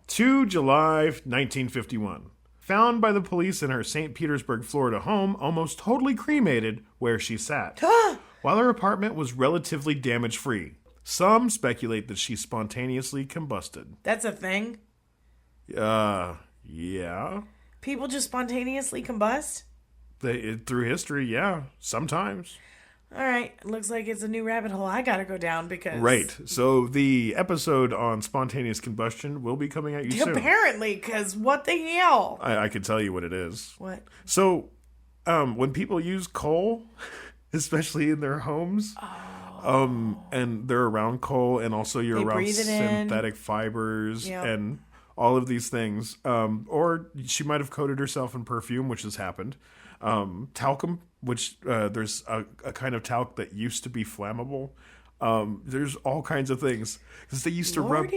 2 July 1951. Found by the police in her St. Petersburg, Florida home, almost totally cremated where she sat. While her apartment was relatively damage-free, some speculate that she spontaneously combusted. That's a thing? Yeah. People just spontaneously combust? Through history, yeah. Sometimes. All right. Looks like it's a new rabbit hole I gotta go down because... Right. So the episode on spontaneous combustion will be coming at you soon. Apparently, because what the hell? I could tell you what it is. What? So, when people use coal, especially in their homes, and they're around coal, and also you're around synthetic fibers and all of these things. Or she might have coated herself in perfume, which has happened. Talcum, which there's a kind of talc that used to be flammable. There's all kinds of things because they used to rub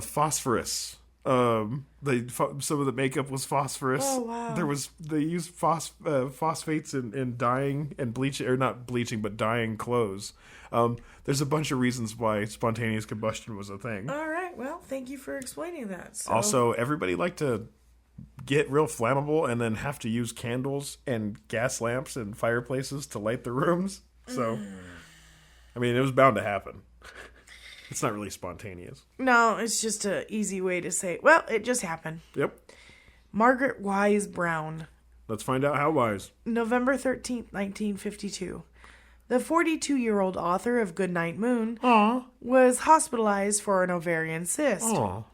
phosphorus. Some of the makeup was phosphorus. Oh wow! They used phosphates in dyeing and bleaching, or not bleaching, but dyeing clothes. There's a bunch of reasons why spontaneous combustion was a thing. All right, well, thank you for explaining that. So. Also, everybody liked to get real flammable and then have to use candles and gas lamps and fireplaces to light the rooms. So, I mean, it was bound to happen. It's not really spontaneous. No, it's just an easy way to say, well, it just happened. Yep. Margaret Wise Brown. Let's find out how wise. November 13th, 1952. The 42-year-old author of Goodnight Moon was hospitalized for an ovarian cyst. Aww.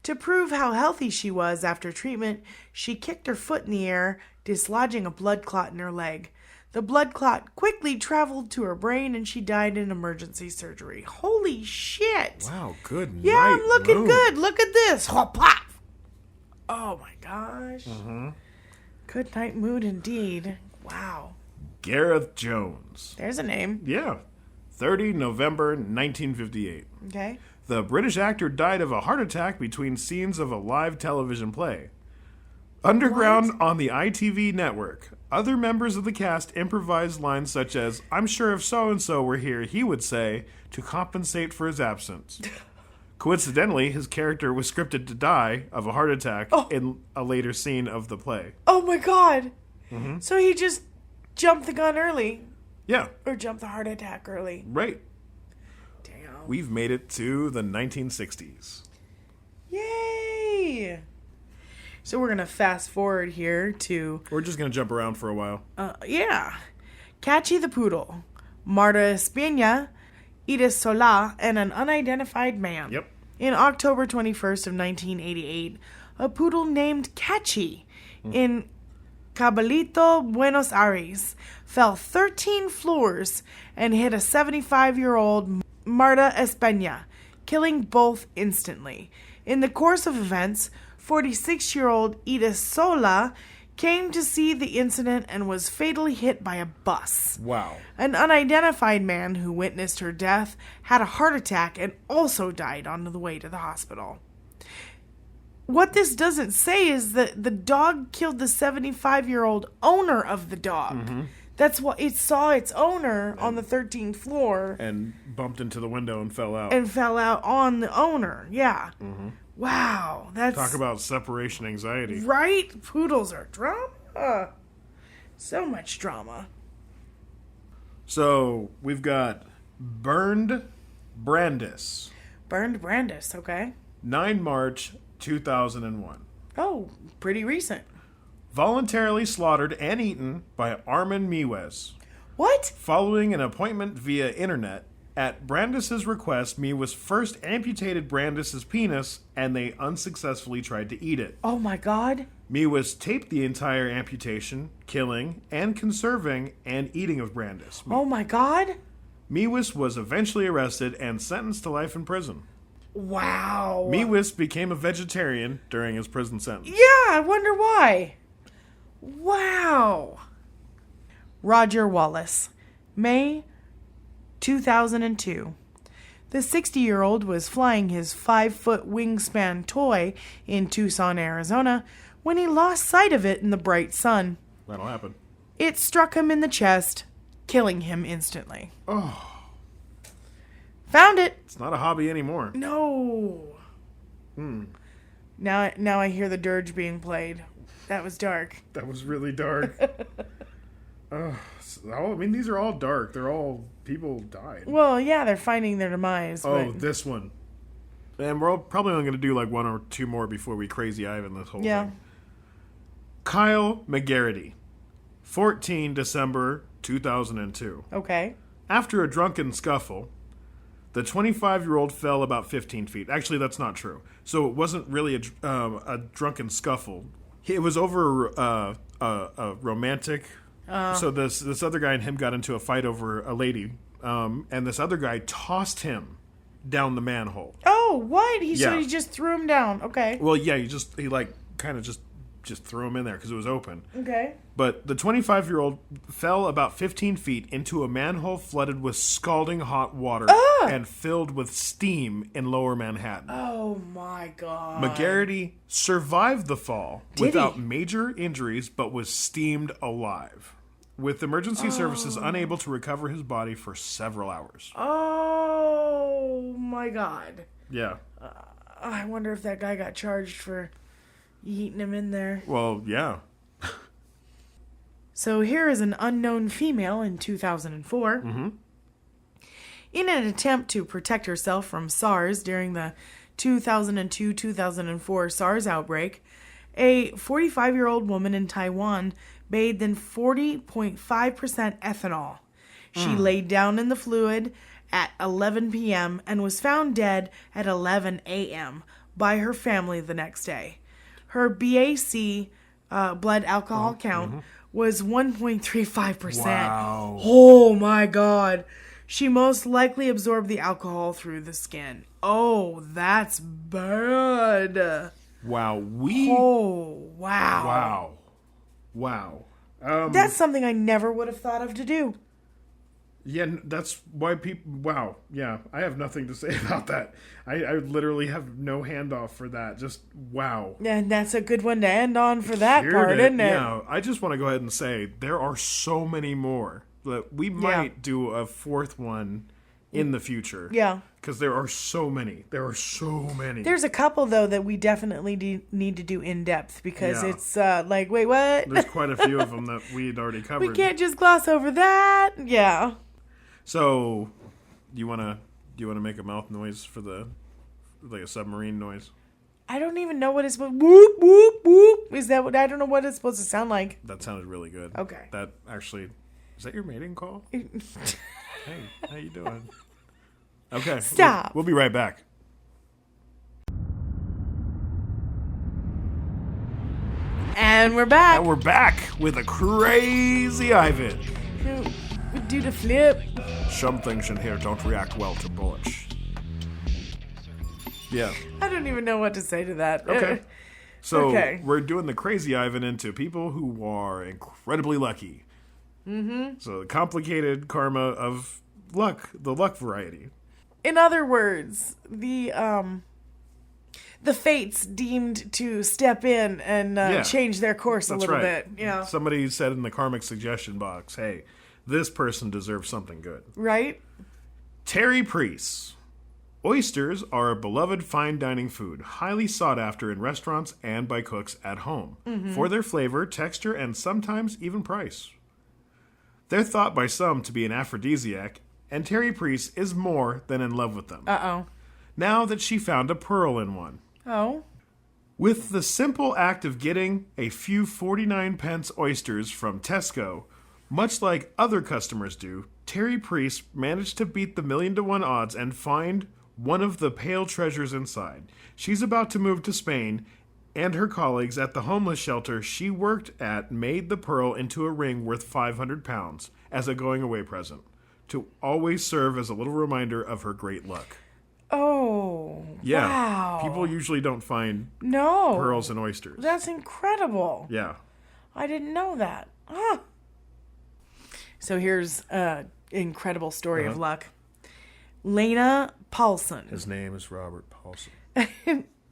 To prove how healthy she was after treatment, she kicked her foot in the air, dislodging a blood clot in her leg. The blood clot quickly traveled to her brain, and she died in emergency surgery. Holy shit! Wow, good Yeah, night, I'm looking Moon. good. Look at this. Pop! Oh my gosh. Mm-hmm. Good night mood indeed. Wow. Gareth Jones. There's a name. Yeah. 30 November 1958. Okay. The British actor died of a heart attack between scenes of a live television play. Underground on the ITV network. Other members of the cast improvised lines such as, "I'm sure if so-and-so were here, he would say," to compensate for his absence. Coincidentally, his character was scripted to die of a heart attack in a later scene of the play. Oh my god. Mm-hmm. So he just jumped the gun early. Yeah. Or jumped the heart attack early. Right. Damn. We've made it to the 1960s. Yay! So we're going to fast forward here to... We're just going to jump around for a while. Yeah. Catchy the Poodle, Marta Espina, Edith Solá, and an unidentified man. Yep. In October 21st of 1988, a poodle named Catchy in Caballito, Buenos Aires, fell 13 floors and hit a 75-year-old Marta Espina, killing both instantly. In the course of events, 46-year-old Edith Solá came to see the incident and was fatally hit by a bus. Wow. An unidentified man who witnessed her death had a heart attack and also died on the way to the hospital. What this doesn't say is that the dog killed the 75-year-old owner of the dog. Mm-hmm. That's what it saw its owner on the 13th floor. And bumped into the window and fell out. And fell out on the owner, yeah. Mm-hmm. Wow, that's... Talk about separation anxiety. Right? Poodles are drama. So much drama. So, we've got Burned Brandis. Burned Brandis, okay. 9 March 2001. Oh, pretty recent. Voluntarily slaughtered and eaten by Armin Mewes. What? Following an appointment via internet, at Brandis's request, Mewes first amputated Brandis's penis, and they unsuccessfully tried to eat it. Oh my god. Mewes taped the entire amputation, killing, and conserving, and eating of Brandis. Oh my god. Mewes was eventually arrested and sentenced to life in prison. Wow. Mewes became a vegetarian during his prison sentence. Yeah, I wonder why. Wow. Roger Wallace, May 2002. The 60-year-old was flying his 5-foot wingspan toy in Tucson, Arizona, when he lost sight of it in the bright sun. That'll happen. It struck him in the chest, killing him instantly. Oh. Found it. It's not a hobby anymore. No. Now I hear the dirge being played. That was dark. That was really dark. I mean, these are all dark. They're all people died. Well, yeah, they're finding their demise. Oh, but... this one. And we're probably only going to do like 1 or 2 more before we crazy Ivan this whole thing. Kyle McGarity, 14 December 2002. Okay. After a drunken scuffle, the 25-year-old fell about 15 feet. Actually, that's not true. So it wasn't really a drunken scuffle. It was over a romantic So this other guy and him got into a fight over a lady, and this other guy tossed him down the manhole. Oh, what? So he just threw him down. Okay. Well, yeah, he kind of just threw him in there because it was open. Okay. But the 25-year-old fell about 15 feet into a manhole flooded with scalding hot water and filled with steam in lower Manhattan. Oh, my God. McGarity survived the fall without major injuries, but was steamed alive, with emergency services unable to recover his body for several hours. Oh, my God. Yeah. I wonder if that guy got charged for eating him in there. Well, yeah. So here is an unknown female in 2004. Mm-hmm. In an attempt to protect herself from SARS during the 2002-2004 SARS outbreak, a 45-year-old woman in Taiwan bathed in 40.5% ethanol. She laid down in the fluid at 11 p.m. and was found dead at 11 a.m. by her family the next day. Her BAC blood alcohol count was 1.35%. Wow. Oh my God. She most likely absorbed the alcohol through the skin. Oh, that's bad. Wow. Oh, wow. Wow. That's something I never would have thought of to do. Yeah, that's why people... Wow. Yeah, I have nothing to say about that. I literally have no handoff for that. Just, wow. And that's a good one to end on for that part, isn't it? Yeah, I just want to go ahead and say there are so many more that we might do a fourth one in the future. Yeah. Because there are so many. There's a couple, though, that we definitely need to do in depth because it's like, wait, what? There's quite a few of them that we had already covered. We can't just gloss over that. Yeah. So, do you want to make a mouth noise for like a submarine noise? I don't even know what it's supposed. Whoop whoop whoop. Is that what? I don't know what it's supposed to sound like. That sounded really good. Okay. That actually, is that your mating call? Hey, how you doing? Okay. Stop. We'll be right back. And we're back. And we're back with a crazy Ivan. We do the flip. Some things in here don't react well to bullets. Yeah. I don't even know what to say to that. Okay. So we're doing the crazy Ivan into people who are incredibly lucky. Mm-hmm. So the complicated karma of luck, the luck variety. In other words, the fates deemed to step in and change their course a little bit. Yeah. Somebody said in the karmic suggestion box, hey, this person deserves something good. Right? Terry Priest. Oysters are a beloved fine dining food, highly sought after in restaurants and by cooks at home, for their flavor, texture, and sometimes even price. They're thought by some to be an aphrodisiac, and Terry Priest is more than in love with them. Uh-oh. Now that she found a pearl in one. Oh? With the simple act of getting a few 49-pence oysters from Tesco, much like other customers do, Terry Priest managed to beat the 1,000,000-to-1 odds and find one of the pale treasures inside. She's about to move to Spain, and her colleagues at the homeless shelter she worked at made the pearl into a ring worth £500 as a going-away present, to always serve as a little reminder of her great luck. Oh, yeah. Wow. People usually don't find No. pearls and oysters. That's incredible. Yeah. I didn't know that. Huh. So here's an incredible story of luck. Lena Paulson. His name is Robert Paulson.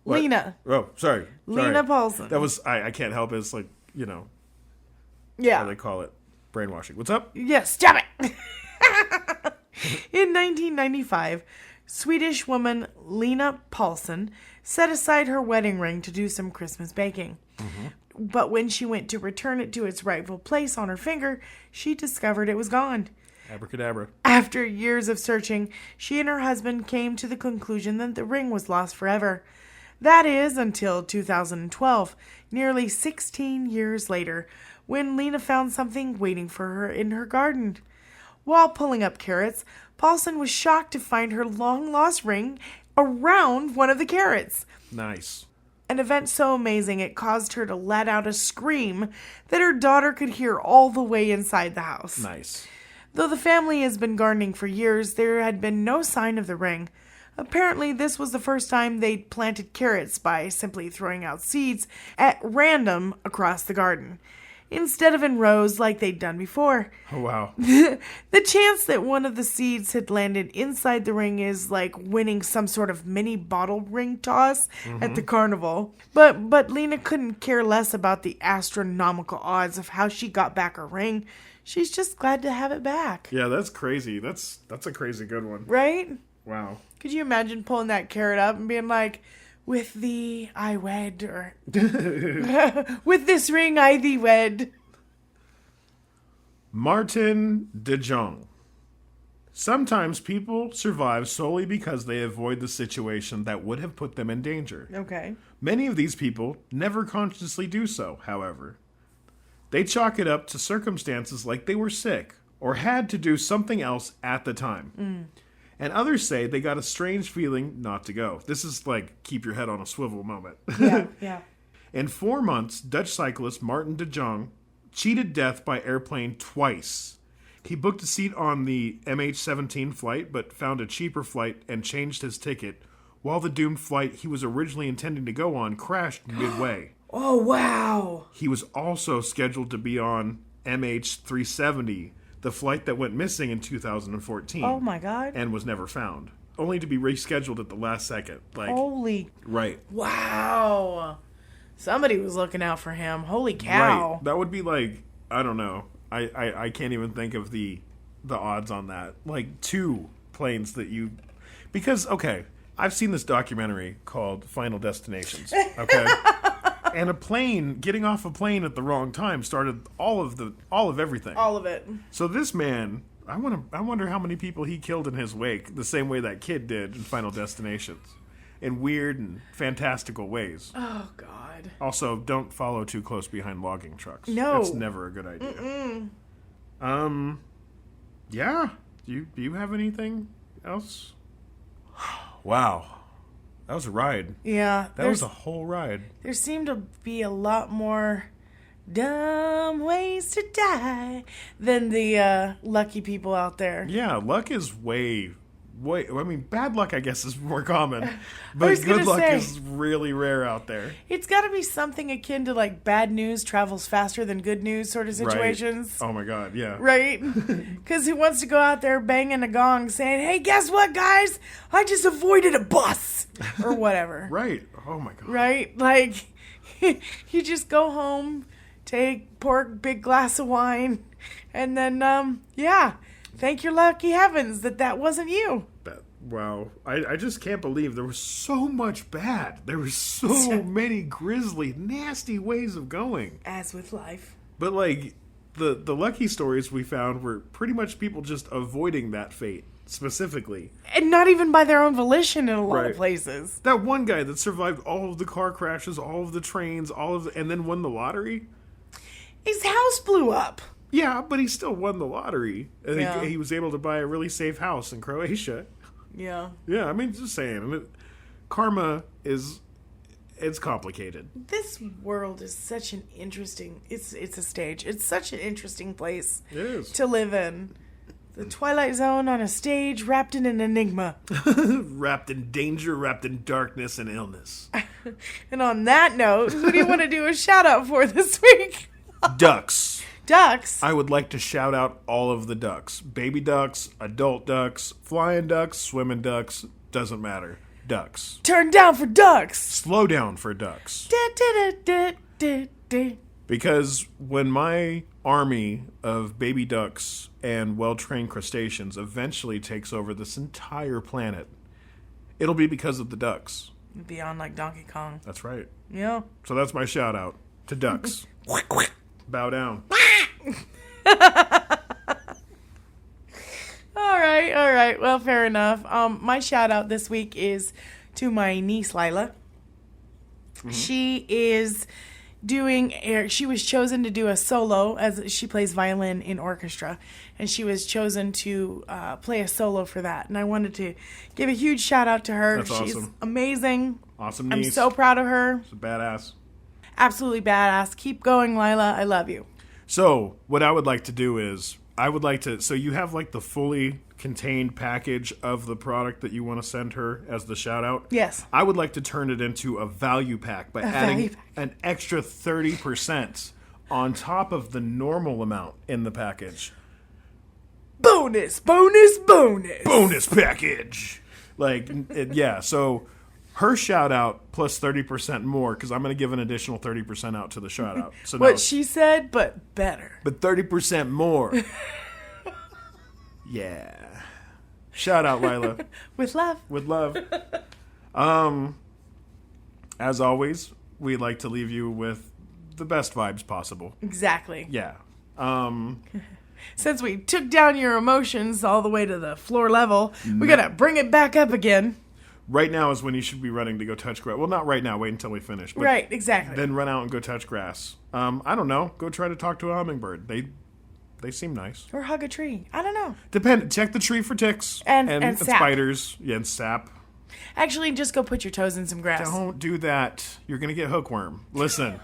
Lena. Oh, sorry. Lena Paulson. That was, I can't help it. It's like, how Yeah. they call it. Brainwashing. What's up? Yes, stop it. In 1995, Swedish woman Lena Paulson set aside her wedding ring to do some Christmas baking. But when she went to return it to its rightful place on her finger, she discovered it was gone. Abracadabra. After years of searching, she and her husband came to the conclusion that the ring was lost forever. That is, until 2012, nearly 16 years later, when Lena found something waiting for her in her garden. While pulling up carrots, Paulson was shocked to find her long-lost ring around one of the carrots. Nice. An event so amazing it caused her to let out a scream that her daughter could hear all the way inside the house. Nice. Though the family has been gardening for years, there had been no sign of the ring. Apparently, this was the first time they'd planted carrots by simply throwing out seeds at random across the garden, instead of in rows like they'd done before. Oh, wow. The chance that one of the seeds had landed inside the ring is like winning some sort of mini bottle ring toss at the carnival. But Lena couldn't care less about the astronomical odds of how she got back her ring. She's just glad to have it back. Yeah, that's crazy. That's a crazy good one. Right? Wow. Could you imagine pulling that carrot up and being like, with thee I wed, or with this ring I thee wed? Martin de Jong. Sometimes people survive solely because they avoid the situation that would have put them in danger. Okay. Many of these people never consciously do so, however. They chalk it up to circumstances like they were sick or had to do something else at the time. And others say they got a strange feeling not to go. This is like keep your head on a swivel moment. Yeah. In 4 months, Dutch cyclist Martin de Jong cheated death by airplane twice. He booked a seat on the MH17 flight, but found a cheaper flight and changed his ticket, while the doomed flight he was originally intending to go on crashed midway. Oh, wow. He was also scheduled to be on MH370, the flight that went missing in 2014. Oh, my God. And was never found, only to be rescheduled at the last second. Like, Holy. right. Wow. Somebody was looking out for him. Holy cow. Right. That would be like, I don't know. I can't even think of the odds on that. Like 2 planes that you... Because, okay, I've seen this documentary called Final Destinations, okay? And getting off a plane at the wrong time started all of everything. All of it. So this man, I wonder how many people he killed in his wake, the same way that kid did in Final Destinations, in weird and fantastical ways. Oh, God. Also, don't follow too close behind logging trucks. No. It's never a good idea. Yeah. Do you have anything else? Wow. That was a ride. Yeah. That was a whole ride. There seemed to be a lot more dumb ways to die than the lucky people out there. Yeah, luck is way... I mean, bad luck, I guess, is more common. But good luck is really rare out there. It's got to be something akin to, like, bad news travels faster than good news sort of situations. Right. Oh, my God, yeah. Right? Because who wants to go out there banging a gong saying, hey, guess what, guys? I just avoided a bus. Or whatever. Right. Oh, my God. Right? Like, you just go home, pour a big glass of wine, and then, yeah... Thank your lucky heavens that wasn't you. Wow. I just can't believe there was so much bad. There were so many grisly, nasty ways of going. As with life. But, like, the lucky stories we found were pretty much people just avoiding that fate, specifically. And not even by their own volition in a lot of places. That one guy that survived all of the car crashes, all of the trains, and then won the lottery. His house blew up. Yeah, but he still won the lottery. And he was able to buy a really safe house in Croatia. Yeah. Yeah, I mean, just saying. Karma it's complicated. This world is such an interesting... It's a stage. It's such an interesting place it is. To live in. The Twilight Zone on a stage wrapped in an enigma. Wrapped in danger, wrapped in darkness and illness. And on that note, who do you want to do a shout-out for this week? Ducks. Ducks? I would like to shout out all of the ducks. Baby ducks, adult ducks, flying ducks, swimming ducks, doesn't matter. Ducks. Turn down for ducks. Slow down for ducks. Because when my army of baby ducks and well-trained crustaceans eventually takes over this entire planet, it'll be because of the ducks. Beyond like Donkey Kong. That's right. Yeah. So that's my shout out to ducks. Bow down. All right. Well, fair enough. My shout out this week is to my niece Lila. Mm-hmm. She was chosen to do a solo, as she plays violin in orchestra, and she was chosen to play a solo for that. And I wanted to give a huge shout out to her. That's She's awesome. Amazing. Awesome I'm niece. so proud of her. She's a badass. Absolutely badass. Keep going, Lila. I love you. So, what I would like to do is, so you have like the fully contained package of the product that you want to send her as the shout out. Yes. I would like to turn it into a value pack by adding an extra 30% on top of the normal amount in the package. Bonus, bonus, bonus. Bonus package. So her shout out plus 30% more, because I'm going to give an additional 30% out to the shout out. So What she said, but better. But 30% more. Yeah. Shout out, Lila. With love. With love. As always, we'd like to leave you with the best vibes possible. Exactly. Yeah. Since we took down your emotions all the way to the floor level, we gotta bring it back up again. Right now is when you should be running to go touch grass. Well, not right now. Wait until we finish. But Right, exactly. Then run out and go touch grass. I don't know. Go try to talk to a hummingbird. They seem nice. Or hug a tree. I don't know. Check the tree for ticks. And sap. Spiders. Yeah, and sap. Actually, just go put your toes in some grass. Don't do that. You're going to get hookworm. Listen.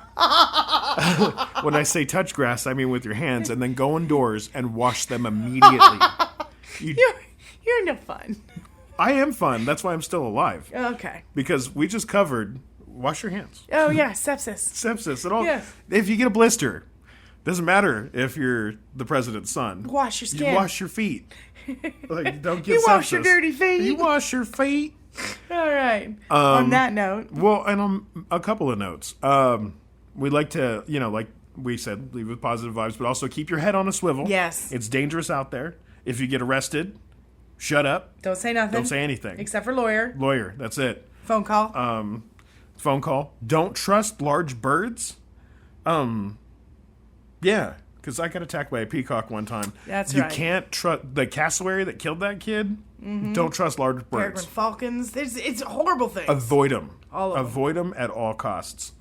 When I say touch grass, I mean with your hands, and then go indoors and wash them immediately. You're no fun. I am fun. That's why I'm still alive. Okay. Because we just covered wash your hands. Oh, yeah, sepsis. Sepsis and all. Yeah. If you get a blister, doesn't matter if you're the president's son. Wash your skin. You wash your feet. Don't get You sepsis. wash your dirty feet. You wash your feet. All right. On that note. Well, and on a couple of notes. We'd like to, like we said, leave with positive vibes, but also keep your head on a swivel. Yes. It's dangerous out there. If you get arrested, shut up. Don't say nothing. Don't say anything. Except for lawyer. Lawyer, that's it. Phone call. Phone call. Don't trust large birds. Yeah, because I got attacked by a peacock one time. That's right. You can't trust the cassowary that killed that kid. Mm-hmm. Don't trust large birds. Peregrine falcons. It's a horrible thing. Avoid them. Avoid them at all costs.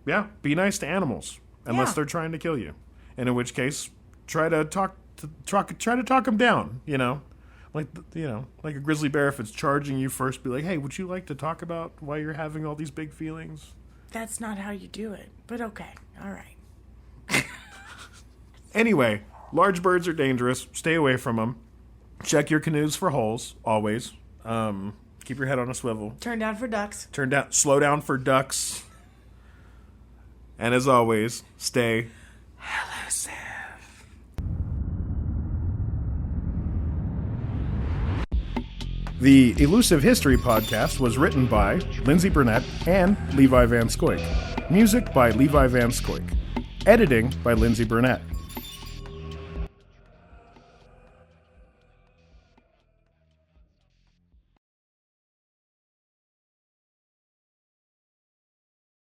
Yeah, be nice to animals unless they're trying to kill you, and in which case, try to talk them down. Like a grizzly bear, if it's charging you first, be like, hey, would you like to talk about why you're having all these big feelings? That's not how you do it, but okay. All right. Anyway, large birds are dangerous. Stay away from them. Check your canoes for holes, always. Keep your head on a swivel. Turn down for ducks. Slow down for ducks. And as always, stay elusive. The Elusive History Podcast was written by Lyndsay Burnett and Levi Van Scoik. Music by Levi Van Scoik. Editing by Lyndsay Burnett.